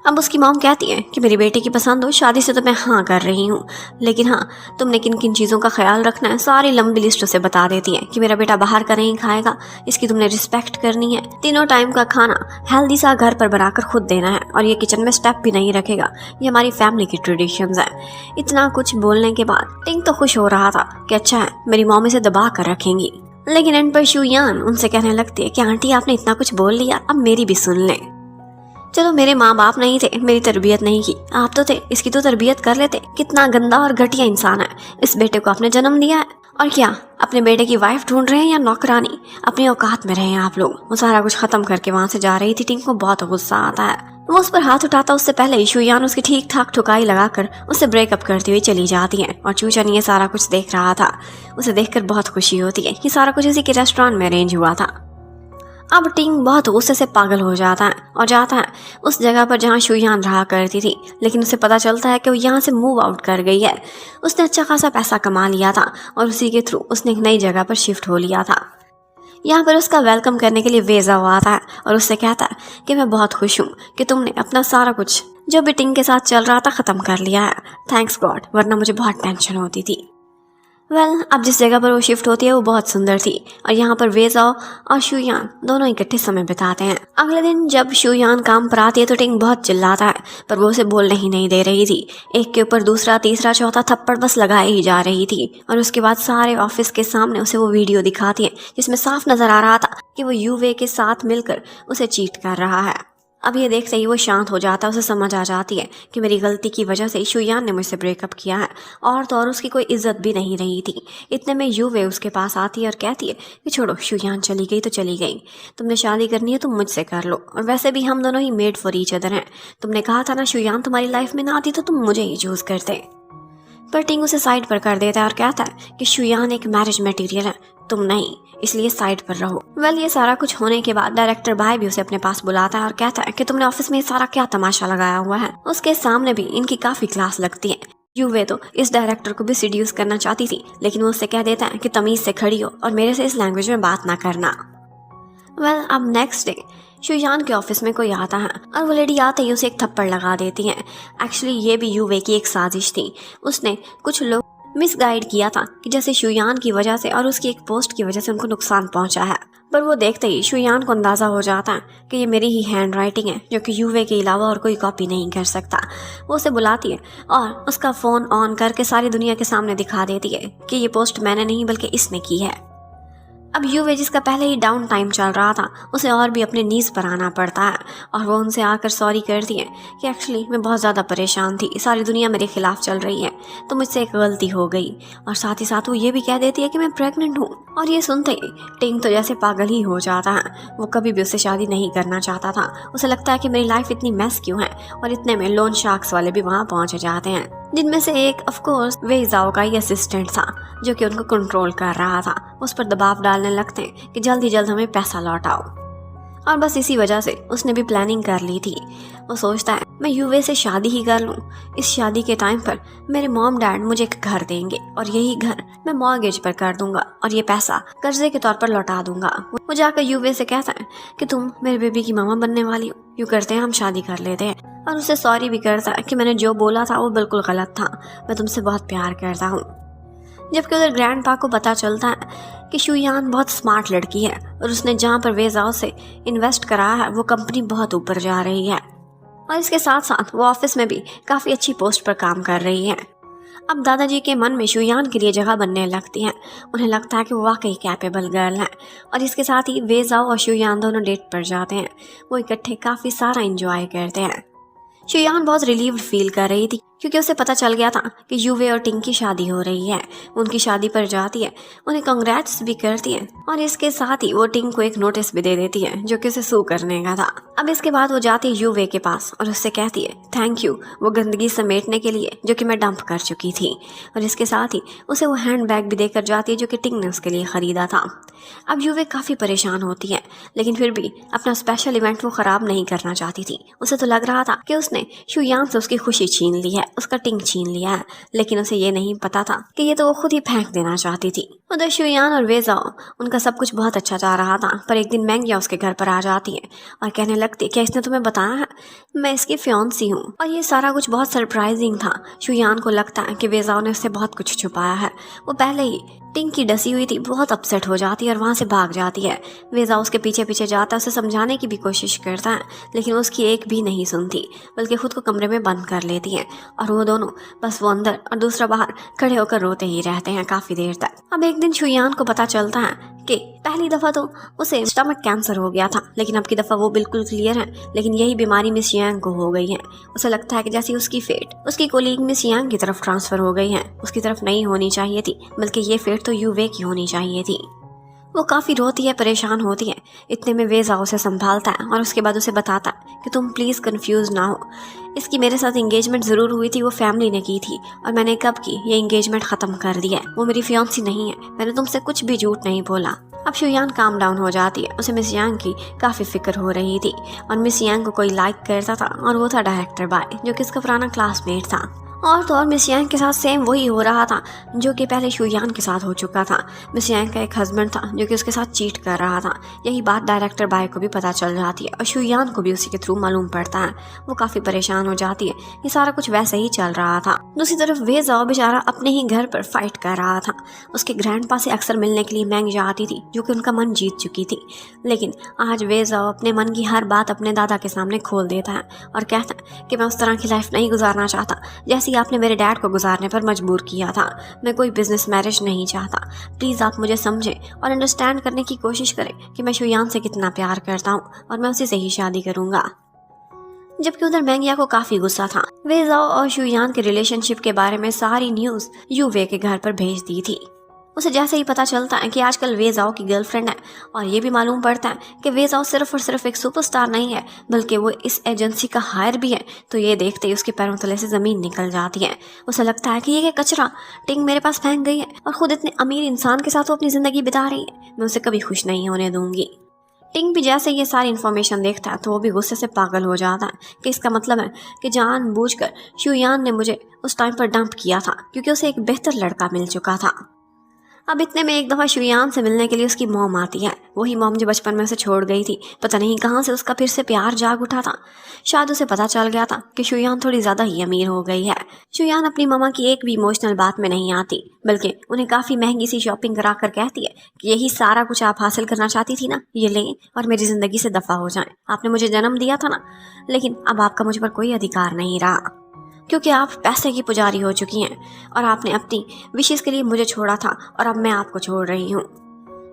अब उसकी मॉम कहती है कि मेरी बेटी की पसंद हो, शादी से तो मैं हाँ कर रही हूँ, लेकिन हाँ तुमने किन किन चीज़ों का ख्याल रखना है सारी लंबी लिस्ट उसे बता देती है कि मेरा बेटा बाहर का नहीं खाएगा, इसकी तुमने रिस्पेक्ट करनी है, तीनों टाइम का खाना हेल्दी सा घर पर बनाकर खुद देना है, और ये किचन में स्टेप भी नहीं रखेगा, ये हमारी फैमिली की ट्रेडिशंस है। इतना कुछ बोलने के बाद टिंग तो खुश हो रहा था कि अच्छा है मेरी मॉम इसे दबा कर रखेंगी, लेकिन एंड पर शुयान उनसे कहने लगती है कि आंटी आपने इतना कुछ बोल लिया, अब मेरी भी सुन लें। चलो मेरे माँ बाप नहीं थे, मेरी तरबियत नहीं की, आप तो थे, इसकी तो तरबियत कर लेते। कितना गंदा और घटिया इंसान है, इस बेटे को आपने जन्म दिया है, और क्या अपने बेटे की वाइफ ढूंढ रहे हैं या नौकरानी? अपनी औकात में रहे हैं आप लोग। वो सारा कुछ खत्म करके वहां से जा रही थी। टिंग को बहुत गुस्सा आता है, वो उस पर हाथ उठाता उससे पहले ही शुयान उसकी ठीक ठाक ठुकाई लगाकर उससे ब्रेकअप करती हुई चली जाती है। और चूचन ये सारा कुछ देख रहा था, उसे देखकर बहुत खुशी होती है। ये सारा कुछ इसी के रेस्टोरेंट में अरेंज हुआ था। अब टिंग बहुत गुस्से से पागल हो जाता है और जाता है उस जगह पर जहाँ शुयान रहा करती थी, लेकिन उसे पता चलता है कि वो यहाँ से मूव आउट कर गई है। उसने अच्छा खासा पैसा कमा लिया था और उसी के थ्रू उसने एक नई जगह पर शिफ्ट हो लिया था। यहाँ पर उसका वेलकम करने के लिए वेजा आता है और उससे कहता है कि मैं बहुत खुश हूँ कि तुमने अपना सारा कुछ जो भी टिंग के साथ चल रहा था ख़त्म कर लिया है। थैंक्स गॉड, वरना मुझे बहुत टेंशन होती थी। अब जिस जगह पर वो शिफ्ट होती है वो बहुत सुंदर थी और यहाँ पर वेजाओ और शुयान दोनों इकट्ठे समय बिताते हैं। अगले दिन जब शुयान काम पर आती है तो टिंग बहुत चिल्लाता है, पर वो उसे बोलने ही नहीं दे रही थी। एक के ऊपर दूसरा तीसरा चौथा थप्पड़ बस लगाए ही जा रही थी और उसके बाद सारे ऑफिस के सामने उसे वो वीडियो दिखाती है जिसमें साफ नजर आ रहा था कि वो यूवे के साथ मिलकर उसे चीट कर रहा है। अब ये देखते ही वो शांत हो जाता है, उसे समझ आ जाती है कि मेरी गलती की वजह से शुयान ने मुझसे ब्रेकअप किया है और तो और उसकी कोई इज्जत भी नहीं रही थी। इतने में यूवे उसके पास आती है और कहती है कि छोड़ो, शुयान चली गई तो चली गई, तुमने शादी करनी है तो मुझसे कर लो, और वैसे भी हम दोनों he made for each other हैं। तुमने कहा था ना शुयान तुम्हारी लाइफ में ना आती तो तुम मुझे ही चूज करते। पर टिंग उसे साइड पर कर देता है और कहता है कि शुयान एक मैरिज मटेरियल है, तुम नहीं, इसलिए साइड पर रहो। ये सारा कुछ होने के बाद डायरेक्टर भाई भी उसे अपने पास बुलाता है और कहता है कि तुमने ऑफिस में ये सारा क्या तमाशा लगाया हुआ है। उसके सामने भी इनकी काफी क्लास लगती है। यूवे तो इस डायरेक्टर को भी सीड्यूस करना चाहती थी, लेकिन वो उससे कह देता है कि तमीज से खड़ी हो और मेरे से इस लैंग्वेज में बात ना करना। अब नेक्स्ट डे शुयान के ऑफिस में कोई आता है और वो लेडी आते ही उसे एक थप्पड़ लगा देती है। एक्चुअली ये भी यूवे की एक साजिश थी। उसने कुछ लोग मिसगाइड किया था कि जैसे शुयान की वजह से और उसकी एक पोस्ट की वजह से उनको नुकसान पहुंचा है। पर वो देखते ही शुयान को अंदाजा हो जाता है कि ये मेरी ही हैंड राइटिंग है जो कि यूवे के अलावा और कोई कॉपी नहीं कर सकता। वो उसे बुलाती है और उसका फोन ऑन करके सारी दुनिया के सामने दिखा देती है कि ये पोस्ट मैंने नहीं बल्कि इसने की है। अब यूवे जिसका पहले ही डाउन टाइम चल रहा था उसे और भी अपने नीज पर आना पड़ता है और वो उनसे आकर सॉरी करती है कि एक्चुअली मैं बहुत ज़्यादा परेशान थी, सारी दुनिया मेरे खिलाफ चल रही है तो मुझसे एक गलती हो गई। और साथ ही साथ वो ये भी कह देती है कि मैं प्रेग्नेंट हूँ। और ये सुनते ही टिंग तो जैसे पागल ही हो जाता है। वो कभी भी उससे शादी नहीं करना चाहता था। उसे लगता है कि मेरी लाइफ इतनी मैस क्यों है। और इतने में लोन शार्क्स वाले भी वहाँ पहुँच जाते हैं, जिनमें से एक ऑफ कोर्स वेइजाओ का ही असिस्टेंट था जो कि उनको कंट्रोल कर रहा था। उस पर दबाव डालने लगते हैं कि जल्द ही जल्द हमें पैसा लौटाओ। और बस इसी वजह से उसने भी प्लानिंग कर ली थी। वो सोचता है मैं यूवे से शादी ही कर लूं। इस शादी के टाइम पर मेरे मॉम डैड मुझे एक घर देंगे और यही घर मैं मॉर्गेज पर कर दूंगा और ये पैसा कर्जे के तौर पर लौटा दूंगा। वो जाकर यूवे से कहता है कि तुम मेरे बेबी की मामा बनने वाली हो, यूँ करते हैं हम शादी कर लेते हैं। और उसे सॉरी भी करता है कि मैंने जो बोला था वो बिल्कुल गलत था, मैं तुमसे बहुत प्यार करता हूँ। जबकि उधर ग्रैंडपा को पता चलता है कि शुयान बहुत स्मार्ट लड़की है और उसने जहाँ पर वेजाओ से इन्वेस्ट करा है वो कंपनी बहुत ऊपर जा रही है और इसके साथ साथ वो ऑफिस में भी काफ़ी अच्छी पोस्ट पर काम कर रही है। अब दादाजी के मन में शुयान के लिए जगह बनने लगती है। उन्हें लगता है कि वो वाकई कैपेबल गर्ल है और इसके साथ ही वेजाओ और शुयान दोनों डेट पर जाते हैं। वो इकट्ठे काफ़ी सारा इंजॉय करते हैं। शुयान बहुत रिलीव्ड फील कर रही थी क्योंकि उसे पता चल गया था कि यूवे और टिंग की शादी हो रही है। उनकी शादी पर जाती है, उन्हें कंग्रेट्स भी करती है और इसके साथ ही वो टिंग को एक नोटिस भी दे देती है जो कि उसे सू करने का था। अब इसके बाद वो जाती है यूवे के पास और उससे कहती है थैंक यू वो गंदगी समेटने के लिए जो कि मैं डंप कर चुकी थी। और इसके साथ ही उसे वो हैंड बैग भी देकर जाती है जो कि टिंग ने उसके लिए ख़रीदा था। अब यूवे काफ़ी परेशान होती है लेकिन फिर भी अपना स्पेशल इवेंट वो ख़राब नहीं करना चाहती थी। उसे तो लग रहा था कि उसने शुयान से उसकी खुशी छीन ली है, उसका टिंग छीन लिया है, लेकिन उसे ये नहीं पता था कि ये तो वो खुद ही फेंक देना चाहती थी। उधर शुयान और वेजाओ उनका सब कुछ बहुत अच्छा जा रहा था, पर एक दिन मैंगिया उसके घर पर आ जाती है और कहने लगती है क्या इसने तुम्हें बताया है मैं इसकी फियांसी हूँ। और ये सारा कुछ बहुत सरप्राइजिंग था। शुयान को लगता है कि वेजाओ ने उससे बहुत कुछ छुपाया है। वो पहले ही टिंग की डसी हुई थी, बहुत अपसेट हो जाती है और वहाँ से भाग जाती है। वेजाओ उसके पीछे पीछे जाता है, उसे समझाने की भी कोशिश करता है लेकिन वो उसकी एक भी नहीं सुनती बल्कि खुद को कमरे में बंद कर लेती है और वो दोनों बस वो अंदर और दूसरा बाहर खड़े होकर रोते ही रहते हैं काफ़ी देर तक। अब एक दिन शुयान को पता चलता है कि पहली दफ़ा तो उसे स्टमक कैंसर हो गया था लेकिन अब की दफ़ा वो बिल्कुल क्लियर है, लेकिन यही बीमारी मिस यांग को हो गई है। उसे लगता है कि जैसे उसकी फेट उसकी कोलीग मिस यांग की तरफ ट्रांसफ़र हो गई है, उसकी तरफ नहीं होनी चाहिए थी बल्कि ये फेट तो यूवे की होनी चाहिए थी। वो काफ़ी रोती है, परेशान होती है। इतने में वेजाओ उसे संभालता है और उसके बाद उसे बताता है कि तुम प्लीज़ कंफ्यूज ना हो, इसकी मेरे साथ एंगेजमेंट ज़रूर हुई थी, वो फैमिली ने की थी और मैंने कब की ये एंगेजमेंट ख़त्म कर दिया है। वो मेरी फियांसी नहीं है, मैंने तुमसे कुछ भी झूठ नहीं बोला। अब शुयान काम डाउन हो जाती है। उसे मिस यांग की काफ़ी फिक्र हो रही थी और मिस यांग को कोई लाइक करता था और वो था डायरेक्टर बाय जो कि इसका पुराना क्लासमेट था। और तो और मिस यांग के साथ सेम वही हो रहा था जो कि पहले शुयान के साथ हो चुका था। मिस यांग का एक हस्बैंड था जो कि उसके साथ चीट कर रहा था। यही बात डायरेक्टर बाय को भी पता चल जाती है और शुयान को भी उसी के थ्रू मालूम पड़ता है। वो काफ़ी परेशान हो जाती है। ये सारा कुछ वैसे ही चल रहा था। दूसरी तरफ वे जाओ बेचारा अपने ही घर पर फाइट कर रहा था। उसके ग्रैंडपा से अक्सर मिलने के लिए मैंग जाती थी जो कि उनका मन जीत चुकी थी। लेकिन आज वे जाओ अपने मन की हर बात अपने दादा के सामने खोल देता है और कहता है कि मैं उस तरह की लाइफ नहीं गुजारना चाहता जैसी आपने मेरे डैड को गुजारने पर मजबूर किया था। मैं कोई बिजनेस मैरिज नहीं चाहता। प्लीज़ आप मुझे समझें और अंडरस्टैंड करने की कोशिश करें कि मैं शुयान से कितना प्यार करता हूँ और मैं उसी से ही शादी करूँगा। जबकि उधर मैंगिया को काफ़ी गुस्सा था। वे जाओ और शुयान के रिलेशनशिप के बारे में सारी न्यूज़ यूवे के घर पर भेज दी थी। उसे जैसे ही पता चलता है कि आजकल वे जाओ की गर्लफ्रेंड है और ये भी मालूम पड़ता है कि वे जाओ सिर्फ और सिर्फ एक सुपरस्टार नहीं है बल्कि वो इस एजेंसी का हायर भी है, तो ये देखते ही उसके पैरों तले से ज़मीन निकल जाती है। उसे लगता है कि ये क्या कचरा टिंग मेरे पास फेंक गई है और खुद इतने अमीर इंसान के साथ वो अपनी ज़िंदगी बिता रही है। मैं उसे कभी खुश नहीं होने दूंगी। टिंग भी जैसे ये सारी इन्फॉर्मेशन देखता है तो वो भी गुस्से से पागल हो जाता है कि इसका मतलब है कि जानबूझकर शुयान ने मुझे उस टाइम पर डंप किया था क्योंकि उसे एक बेहतर लड़का मिल चुका था। अब इतने में एक दफ़ा शुयान से मिलने के लिए उसकी मॉम आती है। वही मॉम जो बचपन में उसे छोड़ गई थी। पता नहीं कहाँ से उसका फिर से प्यार जाग उठा था। शायद उसे पता चल गया था कि शुयान थोड़ी ज़्यादा ही अमीर हो गई है। शुयान अपनी मामा की एक भी इमोशनल बात में नहीं आती बल्कि उन्हें काफ़ी महंगी सी शॉपिंग करा कर कहती है कि यही सारा कुछ आप हासिल करना चाहती थी ना, ये लें और मेरी ज़िंदगी से दफ़ा हो जाएं। आपने मुझे जन्म दिया था ना, लेकिन अब आपका मुझ पर कोई अधिकार नहीं रहा क्योंकि आप पैसे की पुजारी हो चुकी हैं और आपने अपनी विशेष के लिए मुझे छोड़ा था और अब मैं आपको छोड़ रही हूँ।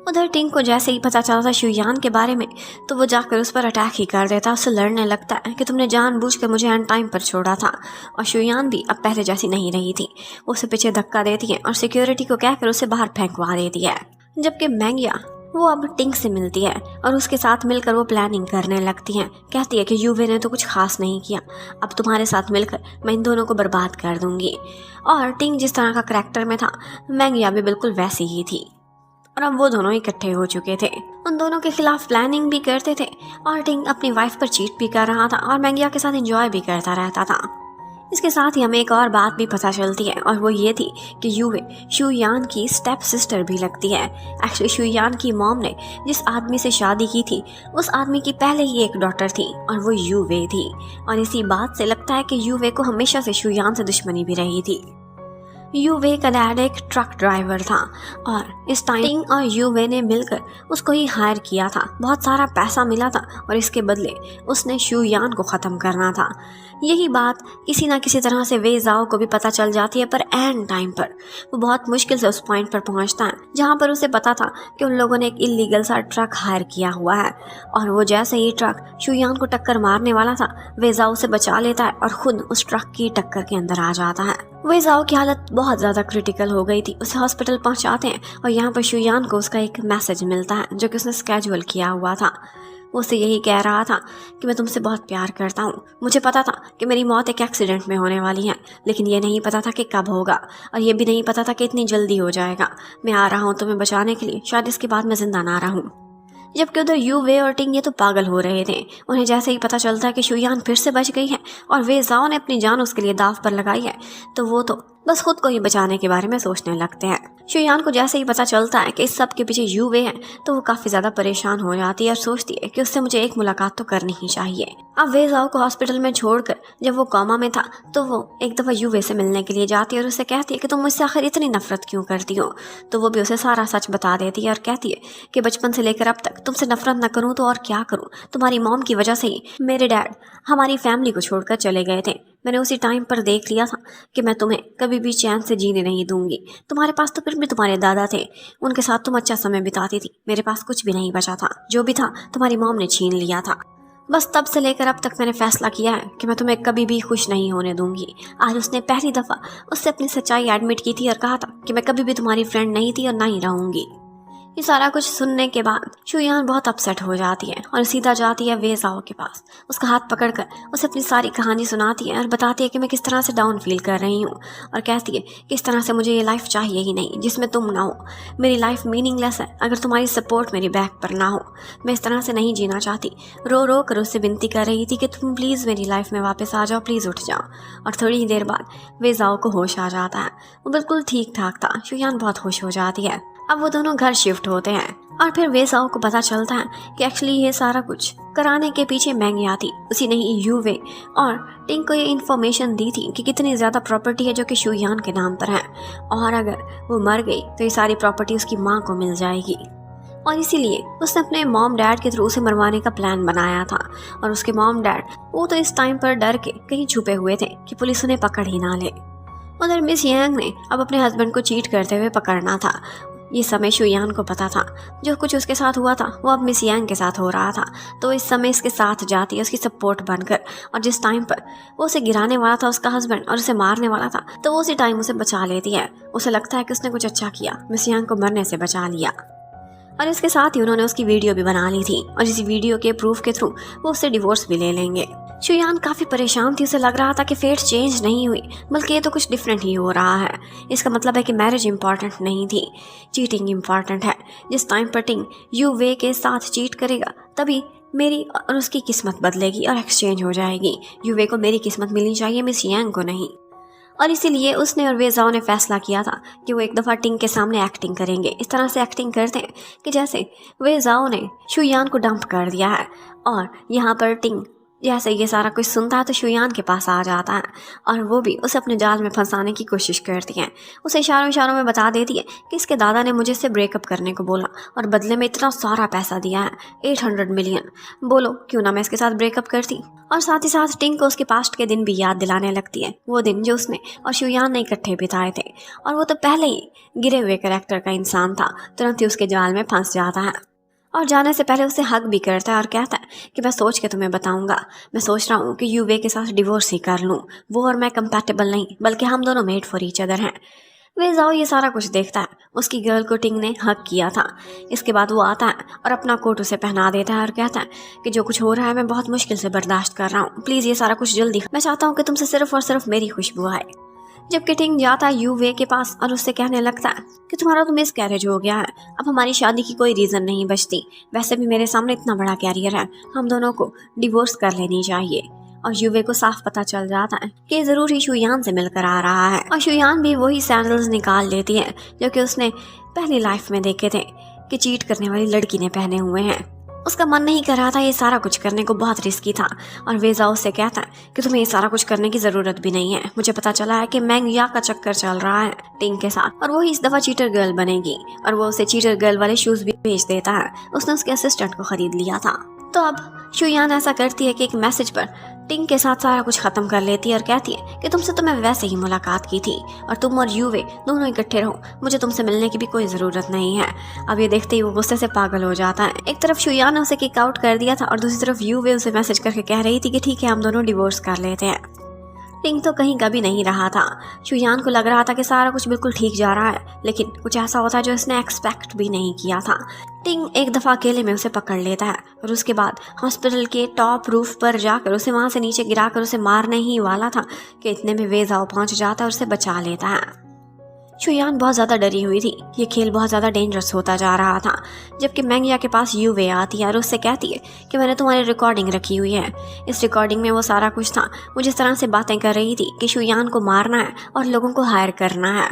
उधर टिंग को जैसे ही पता चला था शुयान के बारे में तो वो जाकर उस पर अटैक ही कर देता। उससे लड़ने लगता है कि तुमने जानबूझकर मुझे एंड टाइम पर छोड़ा था। और शुयान भी अब पहले जैसी नहीं रही थी। उसे पीछे धक्का देती है और सिक्योरिटी को कहकर उसे बाहर फेंकवा देती है। जबकि मैंगिया वो अब टिंग से मिलती है और उसके साथ मिलकर वो प्लानिंग करने लगती है। कहती है कि यूवे ने तो कुछ खास नहीं किया, अब तुम्हारे साथ मिलकर मैं इन दोनों को बर्बाद कर दूंगी। और टिंग जिस तरह का करैक्टर में था मैंगिया भी बिल्कुल वैसी ही थी और अब वो दोनों इकट्ठे हो चुके थे। उन दोनों के खिलाफ प्लानिंग भी करते थे और टिंग अपनी वाइफ पर चीट भी कर रहा था और मैंगिया के साथ एंजॉय भी करता रहता था। इसके साथ ही हमें एक और बात भी पता चलती है और वो ये थी कि यूवे शुयान की स्टेप सिस्टर भी लगती है। एक्चुअली शुयान की मॉम ने जिस आदमी से शादी की थी उस आदमी की पहले ही एक डॉटर थी और वो यूवे थी। और इसी बात से लगता है कि यूवे को हमेशा से शुयान से दुश्मनी भी रही थी। यूवे का डैड एक ट्रक ड्राइवर था और इस टाइम टिंग और यूवे ने मिलकर उसको ही हायर किया था। बहुत सारा पैसा मिला था और इसके बदले उसने शुयान को ख़त्म करना था। यही बात किसी ना किसी तरह से वे जाओ को भी पता चल जाती है, पर एंड टाइम पर वो बहुत मुश्किल से उस पॉइंट पर पहुंचता है जहां पर उसे पता था कि उन लोगों ने एक इलीगल सा ट्रक हायर किया हुआ है। और वो जैसे ही ट्रक शुयान को टक्कर मारने वाला था वे जाओ उसे बचा लेता है और खुद उस ट्रक की टक्कर के अंदर आ जाता है। वे जाओ की हालत बहुत ज़्यादा क्रिटिकल हो गई थी। उसे हॉस्पिटल पहुंचाते हैं और यहाँ पर शुयान को उसका एक मैसेज मिलता है जो कि उसने स्केड्यूल किया हुआ था। वो उसे यही कह रहा था कि मैं तुमसे बहुत प्यार करता हूँ। मुझे पता था कि मेरी मौत एक एक्सीडेंट में होने वाली है, लेकिन ये नहीं पता था कि कब होगा और ये भी नहीं पता था कि इतनी जल्दी हो जाएगा। मैं आ रहा हूँ तुम्हें बचाने के लिए, शायद इसके बाद मैं जिंदा ना रहूँ। जबकि उधर यूवे और टिंग ये तो पागल हो रहे थे। उन्हें जैसे ही पता चलता है कि शुयान फिर से बच गई है और वे जाओ ने अपनी जान उसके लिए दाव पर लगाई है तो वो तो बस खुद को ही बचाने के बारे में सोचने लगते हैं। शुयान को जैसे ही पता चलता है कि इस सब के पीछे यूवे है तो वो काफ़ी ज़्यादा परेशान हो जाती है और सोचती है कि उससे मुझे एक मुलाकात तो करनी ही चाहिए। अब वे जाओ को हॉस्पिटल में छोड़कर जब वो कोमा में था तो वो एक दफ़ा यूवे से मिलने के लिए जाती है और उसे कहती है कि तुम मुझसे आखिर इतनी नफरत क्यों करती हो। तो वो भी उसे सारा सच बता देती है और कहती है कि बचपन से लेकर अब तक तुमसे नफरत न करूँ तो और क्या करूँ। तुम्हारी मॉम की वजह से ही मेरे डैड हमारी फैमिली को छोड़कर चले गए थे। मैंने उसी टाइम पर देख लिया था कि मैं तुम्हें कभी भी चैन से जीने नहीं दूंगी। तुम्हारे पास तो फिर भी तुम्हारे दादा थे, उनके साथ तुम अच्छा समय बिताती थी। मेरे पास कुछ भी नहीं बचा था, जो भी था तुम्हारी मॉम ने छीन लिया था। बस तब से लेकर अब तक मैंने फैसला किया है कि मैं तुम्हें कभी भी खुश नहीं होने दूंगी। आज उसने पहली दफ़ा उससे अपनी सच्चाई एडमिट की थी और कहा था कि मैं कभी भी तुम्हारी फ्रेंड नहीं थी और ना ही रहूंगी। ये सारा कुछ सुनने के बाद शुयान बहुत अपसेट हो जाती है और सीधा जाती है वे जाओ के पास। उसका हाथ पकड़कर उसे अपनी सारी कहानी सुनाती है और बताती है कि मैं किस तरह से डाउन फील कर रही हूँ, और कहती है कि इस तरह से मुझे ये लाइफ चाहिए ही नहीं जिसमें तुम ना हो। मेरी लाइफ मीनिंगलेस है अगर तुम्हारी सपोर्ट मेरी बैक पर ना हो। मैं इस तरह से नहीं जीना चाहती। रो रो कर उससे विनती कर रही थी कि तुम प्लीज़ मेरी लाइफ में वापस आ जाओ, प्लीज़ उठ जाओ। और थोड़ी ही देर बाद वे जाओ को होश आ जाता है। वो बिल्कुल ठीक ठाक था। शुयान बहुत खुश हो जाती है। अब वो दोनों घर शिफ्ट होते हैं और फिर वे जाओ को पता चलता है कि एक्चुअली ये सारा कुछ कराने के पीछे मैंगिया थी। उसी ने ही यूवे और टिंग को ये इन्फॉर्मेशन दी थी कि कितनी ज़्यादा प्रॉपर्टी है जो कि शुयान के नाम पर है, और अगर वो मर गई तो ये सारी प्रॉपर्टी उसकी माँ को मिल जाएगी। और इसीलिए उसने अपने मॉम डैड के थ्रू उसे मरवाने का प्लान बनाया था। और उसके मॉम डैड वो तो इस टाइम पर डर के कहीं छुपे हुए थे कि पुलिस उन्हें पकड़ ही ना ले। उधर मिस यांग ने अब अपने हस्बैंड को चीट करते हुए पकड़ना था। ये समय शुयान को पता था जो कुछ उसके साथ हुआ था वो अब मिस यांग के साथ हो रहा था, तो इस समय इसके साथ जाती है उसकी सपोर्ट बनकर। और जिस टाइम पर वो उसे गिराने वाला था उसका हस्बैंड और उसे मारने वाला था, तो वो उसी टाइम उसे बचा लेती है। उसे लगता है कि उसने कुछ अच्छा किया, मिस यांग को मरने से बचा लिया। और इसके साथ ही उन्होंने उसकी वीडियो भी बना ली थी और इसी वीडियो के प्रूफ के थ्रू वो उससे डिवोर्स भी ले लेंगे। शुयान काफ़ी परेशान थी। उसे लग रहा था कि फेट चेंज नहीं हुई बल्कि ये तो कुछ डिफरेंट ही हो रहा है। इसका मतलब है कि मैरिज इंपॉर्टेंट नहीं थी, चीटिंग इंपॉर्टेंट है। जिस टाइम पर टिंग यू वे के साथ चीट करेगा तभी मेरी और उसकी किस्मत बदलेगी और एक्सचेंज हो जाएगी। यू वे को मेरी किस्मत मिलनी चाहिए, मिस यांग को नहीं। और इसीलिए उसने और वे जाओ ने फैसला किया था कि वो एक दफ़ा टिंग के सामने एक्टिंग करेंगे। इस तरह से एक्टिंग करते हैं कि जैसे वे जाओ ने शुयान को डंप कर दिया है, और यहाँ पर टिंग जैसे ये सारा कुछ सुनता है तो शुयान के पास आ जाता है और वो भी उसे अपने जाल में फंसाने की कोशिश करती है। उसे इशारों इशारों में बता देती है कि इसके दादा ने मुझे इससे ब्रेकअप करने को बोला और बदले में इतना सारा पैसा दिया है, 800 मिलियन। बोलो क्यों ना मैं इसके साथ ब्रेकअप करती। और साथ ही साथ टिंग को उसके पास्ट के दिन भी याद दिलाने लगती है, वो दिन जो उसने और शुयान ने इकट्ठे बिताए थे। और वो तो पहले ही गिरे हुए कैरेक्टर का इंसान था, तुरंत ही उसके जाल में फंस जाता है और जाने से पहले उसे हक भी करता है और कहता है कि मैं सोच के तुम्हें बताऊंगा। मैं सोच रहा हूँ कि यूवे के साथ डिवोर्स ही कर लूँ। वो और मैं कंपैटिबल नहीं बल्कि हम दोनों मेड फॉर ईच अदर हैं। वे जाओ ये सारा कुछ देखता है। उसकी गर्ल को टिंग ने हक किया था। इसके बाद वो आता है और अपना कोट उसे पहना देता है और कहता है कि जो कुछ हो रहा है मैं बहुत मुश्किल से बर्दाश्त कर रहा हूँ, प्लीज़ ये सारा कुछ जल्दी। मैं चाहता हूँ कि तुमसे सिर्फ और सिर्फ मेरी खुशबू आए। जबकि टिंग जाता है यू वे के पास और उससे कहने लगता है कि तुम्हारा तो मिसकैरेज हो गया है, अब हमारी शादी की कोई रीज़न नहीं बचती। वैसे भी मेरे सामने इतना बड़ा कैरियर है, हम दोनों को डिवोर्स कर लेनी चाहिए। और युवे को साफ पता चल जाता है कि ज़रूर ही शुयान से मिलकर आ रहा है। और शुयान भी वही सैंडल्स निकाल लेती है जो कि उसने पहली लाइफ में देखे थे कि चीट करने वाली लड़की ने पहने हुए हैं। उसका मन नहीं कर रहा था ये सारा कुछ करने को, बहुत रिस्की था। और वेजा उससे कहता है कि तुम्हें ये सारा कुछ करने की ज़रूरत भी नहीं है। मुझे पता चला है कि मैंगिया का चक्कर चल रहा है टिंग के साथ और वो ही इस दफ़ा चीटर गर्ल बनेगी। और वो उसे चीटर गर्ल वाले शूज़ भी भेज देता है। उसने उसके असिस्टेंट को ख़रीद लिया था। तो अब शुयान ऐसा करती है कि एक मैसेज पर टिंग के साथ सारा कुछ ख़त्म कर लेती है और कहती है कि तुमसे तो मैं वैसे ही मुलाकात की थी और तुम और यूवे दोनों इकट्ठे रहो, मुझे तुमसे मिलने की भी कोई ज़रूरत नहीं है। अब ये देखते ही वो गुस्से से पागल हो जाता है। एक तरफ शुयान ने उसे किक आउट कर दिया था और दूसरी तरफ यूवे उसे मैसेज करके कह रही थी कि ठीक है हम दोनों डिवोर्स कर लेते हैं। टिंग तो कहीं कभी नहीं रहा था। शुयान को लग रहा था कि सारा कुछ बिल्कुल ठीक जा रहा है, लेकिन कुछ ऐसा होता है जो इसने एक्सपेक्ट भी नहीं किया था। टिंग एक दफ़ा अकेले में उसे पकड़ लेता है और उसके बाद हॉस्पिटल के टॉप रूफ पर जाकर उसे वहाँ से नीचे गिराकर उसे मारने ही वाला था कि इतने में वेजाओ पहुँच जाता है और उसे बचा लेता है। शुयान बहुत ज़्यादा डरी हुई थी, ये खेल बहुत ज़्यादा डेंजरस होता जा रहा था। जबकि मैंगिया के पास यूवे आती है और उससे कहती है कि मैंने तुम्हारी रिकॉर्डिंग रखी हुई है। इस रिकॉर्डिंग में वो सारा कुछ था। वो जिस तरह से बातें कर रही थी कि शुयान को मारना है और लोगों को हायर करना है।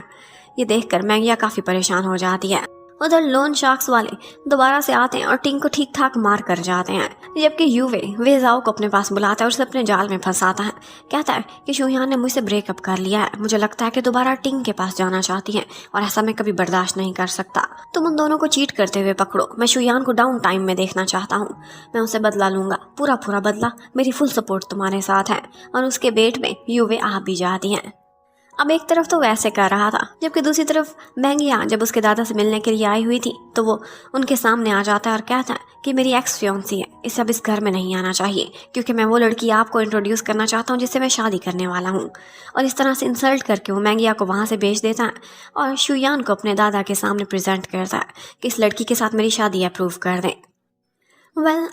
ये देखकर मैंगिया काफ़ी परेशान हो जाती है। उधर लोन शार्क्स वाले दोबारा से आते हैं और टिंग को ठीक ठाक मार कर जाते हैं। जबकि यूवे वेजाओ को अपने पास बुलाता है और उसे अपने जाल में फंसाता है। कहता है कि शुयान ने मुझसे ब्रेकअप कर लिया है, मुझे लगता है कि दोबारा टिंग के पास जाना चाहती है और ऐसा मैं कभी बर्दाश्त नहीं कर सकता। तुम उन दोनों को चीट करते हुए पकड़ो, मैं शुयान को डाउन टाइम में देखना चाहता हूँ। मैं उसे बदला लूंगा, पूरा बदला। मेरी फुल सपोर्ट तुम्हारे साथ है। और उसके बेट में यूवे आ भी जाती हैं। अब एक तरफ तो वैसे कर रहा था, जबकि दूसरी तरफ मैंगिया जब उसके दादा से मिलने के लिए आई हुई थी तो वो उनके सामने आ जाता है और कहता है कि मेरी एक्स फियांसी है, इसे अब इस घर में नहीं आना चाहिए क्योंकि मैं वो लड़की आपको इंट्रोड्यूस करना चाहता हूँ जिससे मैं शादी करने वाला हूँ। और इस तरह से इंसल्ट करके वो मैंगिया को वहाँ से भेज देता है और शुयान को अपने दादा के सामने प्रेजेंट करता है कि इस लड़की के साथ मेरी शादी अप्रूव कर दें।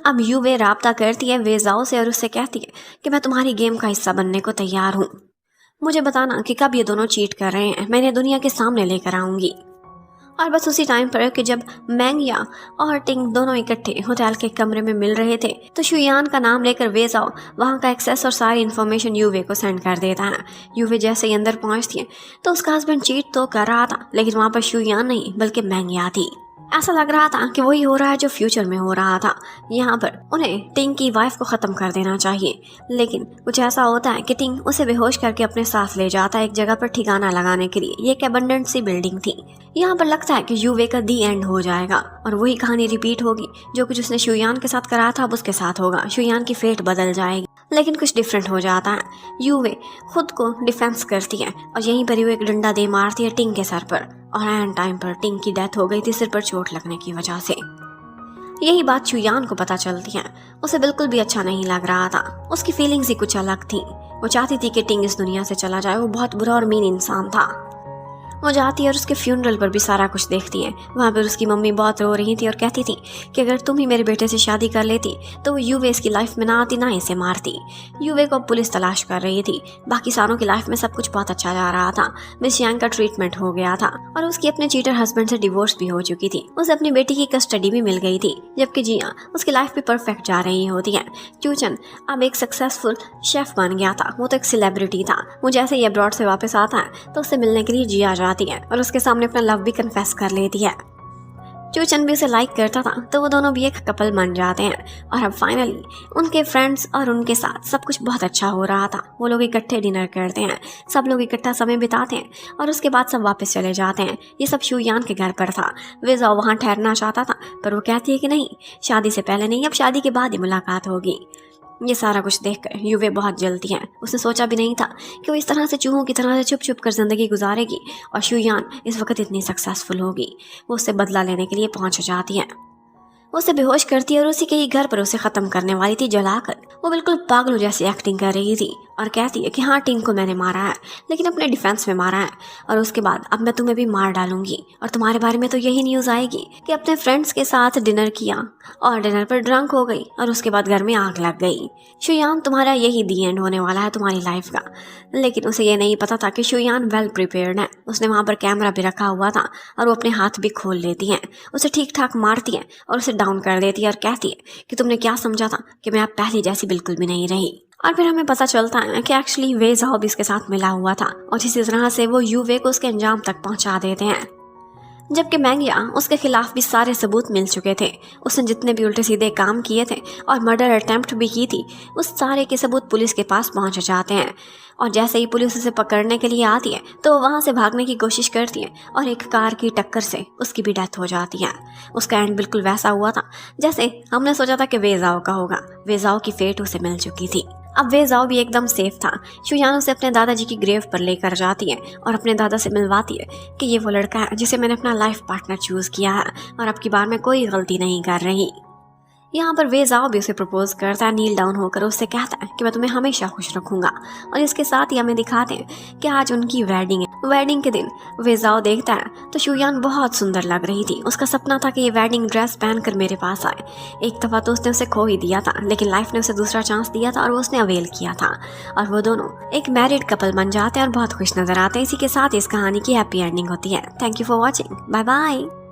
अब यूवे राब्ता करती है वेजाओ से और उससे कहती है कि मैं तुम्हारी गेम का हिस्सा बनने को तैयार हूँ, मुझे बताना कि कब ये दोनों चीट कर रहे हैं, मैं इन्हें दुनिया के सामने लेकर आऊंगी। और बस उसी टाइम पर कि जब मैंगिया और टिंग दोनों इकट्ठे होटल के कमरे में मिल रहे थे तो शुयान का नाम लेकर वेजाओ वहाँ का एक्सेस और सारी इन्फॉर्मेशन यूवे को सेंड कर देता है। यूवे जैसे ही अंदर पहुँचती है तो उसका हस्बैंड चीट तो कर रहा था, लेकिन वहाँ पर शुयान नहीं बल्कि मैंगिया थी। ऐसा लग रहा था कि वही हो रहा है जो फ्यूचर में हो रहा था। यहाँ पर उन्हें टिंग की वाइफ को ख़त्म कर देना चाहिए, लेकिन कुछ ऐसा होता है कि टिंग उसे बेहोश करके अपने साथ ले जाता है एक जगह पर ठिकाना लगाने के लिए। ये एक एबंडेंट सी बिल्डिंग थी। यहाँ पर लगता है कि यूवे का दी एंड हो जाएगा और वही कहानी रिपीट होगी, जो कुछ उसने शुयान के साथ करा था अब उसके साथ होगा। शुयान की फेट बदल जाएगी, लेकिन कुछ डिफरेंट हो जाता है। यूवे खुद को डिफेंस करती है और यहीं पर यूवे एक डंडा दे मारती है टिंग के सर पर और एंड टाइम पर टिंग की डेथ हो गई थी सिर पर चोट लगने की वजह से। यही बात शुयान को पता चलती है। उसे बिल्कुल भी अच्छा नहीं लग रहा था, उसकी फीलिंग्स ही कुछ अलग थी। वो चाहती थी कि टिंग इस दुनिया से चला जाए, वो बहुत बुरा और मीन इंसान था। वो जाती है और उसके फ्यूनरल पर भी सारा कुछ देखती है। वहाँ पर उसकी मम्मी बहुत रो रही थी और कहती थी कि अगर तुम ही मेरे बेटे से शादी कर लेती तो वो यूवे इसकी लाइफ में ना आती ना इसे मारती। यूवे को पुलिस तलाश कर रही थी। बाकी सारों की लाइफ में सब कुछ बहुत अच्छा जा रहा था। मिस यांग का ट्रीटमेंट हो गया था और उसकी अपने चीटर हस्बैंड से डिवोर्स भी हो चुकी थी। उसे अपनी बेटी की कस्टडी भी मिल गई थी, जबकि जिया उसकी लाइफ भी परफेक्ट जा रही होती है। चूचन अब एक सक्सेसफुल शेफ बन गया था, वो तो एक सेलिब्रिटी था। वो जैसे ही अब्रॉड से वापस आता है तो उससे मिलने के लिए जिया जाती है और उसके सामने अपना लव भी कन्फेस कर लेती है। चूचन भी उसे लाइक करता था तो वो दोनों भी एक कपल बन जाते हैं और अब फाइनली उनके फ्रेंड्स और उनके साथ सब कुछ बहुत अच्छा हो रहा था। वो लोग इकट्ठे डिनर करते हैं, सब लोग इकट्ठा समय बिताते हैं और उसके बाद सब वापस चले जाते हैं। ये सब शुयान के घर पर था। वेजाओ वहाँ ठहरना चाहता था पर वो कहती है कि नहीं, शादी से पहले नहीं, अब शादी के बाद ही मुलाकात होगी। ये सारा कुछ देखकर यूवे बहुत जलती है। उसने सोचा भी नहीं था कि वो इस तरह से चूहों की तरह से छुप छुप कर जिंदगी गुजारेगी और शुयान इस वक्त इतनी सक्सेसफुल होगी। वो उससे बदला लेने के लिए पहुंच जाती है। वो उसे बेहोश करती है और उसी के ही घर पर उसे ख़त्म करने वाली थी जलाकर। वो बिल्कुल पागलों जैसी एक्टिंग कर रही थी और कहती है कि हाँ, टिंग को मैंने मारा है, लेकिन अपने डिफेंस में मारा है और उसके बाद अब मैं तुम्हें भी मार डालूंगी और तुम्हारे बारे में तो यही न्यूज़ आएगी कि अपने फ्रेंड्स के साथ डिनर किया और डिनर पर ड्रंक हो गई और उसके बाद घर में आग लग गई। शुयान, तुम्हारा यही दी एंड होने वाला है तुम्हारी लाइफ का। लेकिन उसे ये नहीं पता था कि शुयान वेल प्रिपेयर्ड है। उसने वहाँ पर कैमरा भी रखा हुआ था और वो अपने हाथ भी खोल लेती है। उसे ठीक ठाक मारती है और उसे डाउन कर देती है और कहती है कि तुमने क्या समझा था कि मैं अब पहली जैसी बिल्कुल भी नहीं रही। और फिर हमें पता चलता है कि एक्चुअली वेजाओ भी इसके साथ मिला हुआ था और इसी तरह से वो यूवे को उसके अंजाम तक पहुंचा देते हैं। जबकि मैंगिया उसके खिलाफ भी सारे सबूत मिल चुके थे। उसने जितने भी उल्टे सीधे काम किए थे और मर्डर अटेम्प्ट भी की थी, उस सारे के सबूत पुलिस के पास पहुंच जाते हैं। और जैसे ही पुलिस उसे पकड़ने के लिए आती है तो वो वहाँ से भागने की कोशिश करती है और एक कार की टक्कर से उसकी भी डेथ हो जाती है। उसका एंड बिल्कुल वैसा हुआ था जैसे हमने सोचा था कि वेजाओ का होगा। वेजाओ की फेट उसे मिल चुकी थी। अब वेजाओ भी एकदम सेफ था। शुयान उसे अपने दादाजी की ग्रेव पर लेकर जाती है और अपने दादा से मिलवाती है कि ये वो लड़का है जिसे मैंने अपना लाइफ पार्टनर चूज़ किया है और अब की बार मैं कोई गलती नहीं कर रही। यहाँ पर वेजाओ भी उसे प्रपोज करता है, नील डाउन होकर उससे कहता है कि मैं तुम्हें हमेशा खुश रखूंगा। और इसके साथ ही हमें दिखाते हैं कि आज उनकी वेडिंग है। वेडिंग के दिन वेजाओ देखता है तो शुयान बहुत सुंदर लग रही थी। उसका सपना था कि ये वेडिंग ड्रेस पहनकर मेरे पास आए। एक दफ़ा तो उसने उसे खो ही दिया था, लेकिन लाइफ ने उसे दूसरा चांस दिया था और वो उसने अवेल किया था और वो दोनों एक मैरिड कपल बन जाते हैं और बहुत खुश नजर आते हैं। इसी के साथ इस कहानी की हैप्पी एंडिंग होती है। Thank you for watching, bye bye.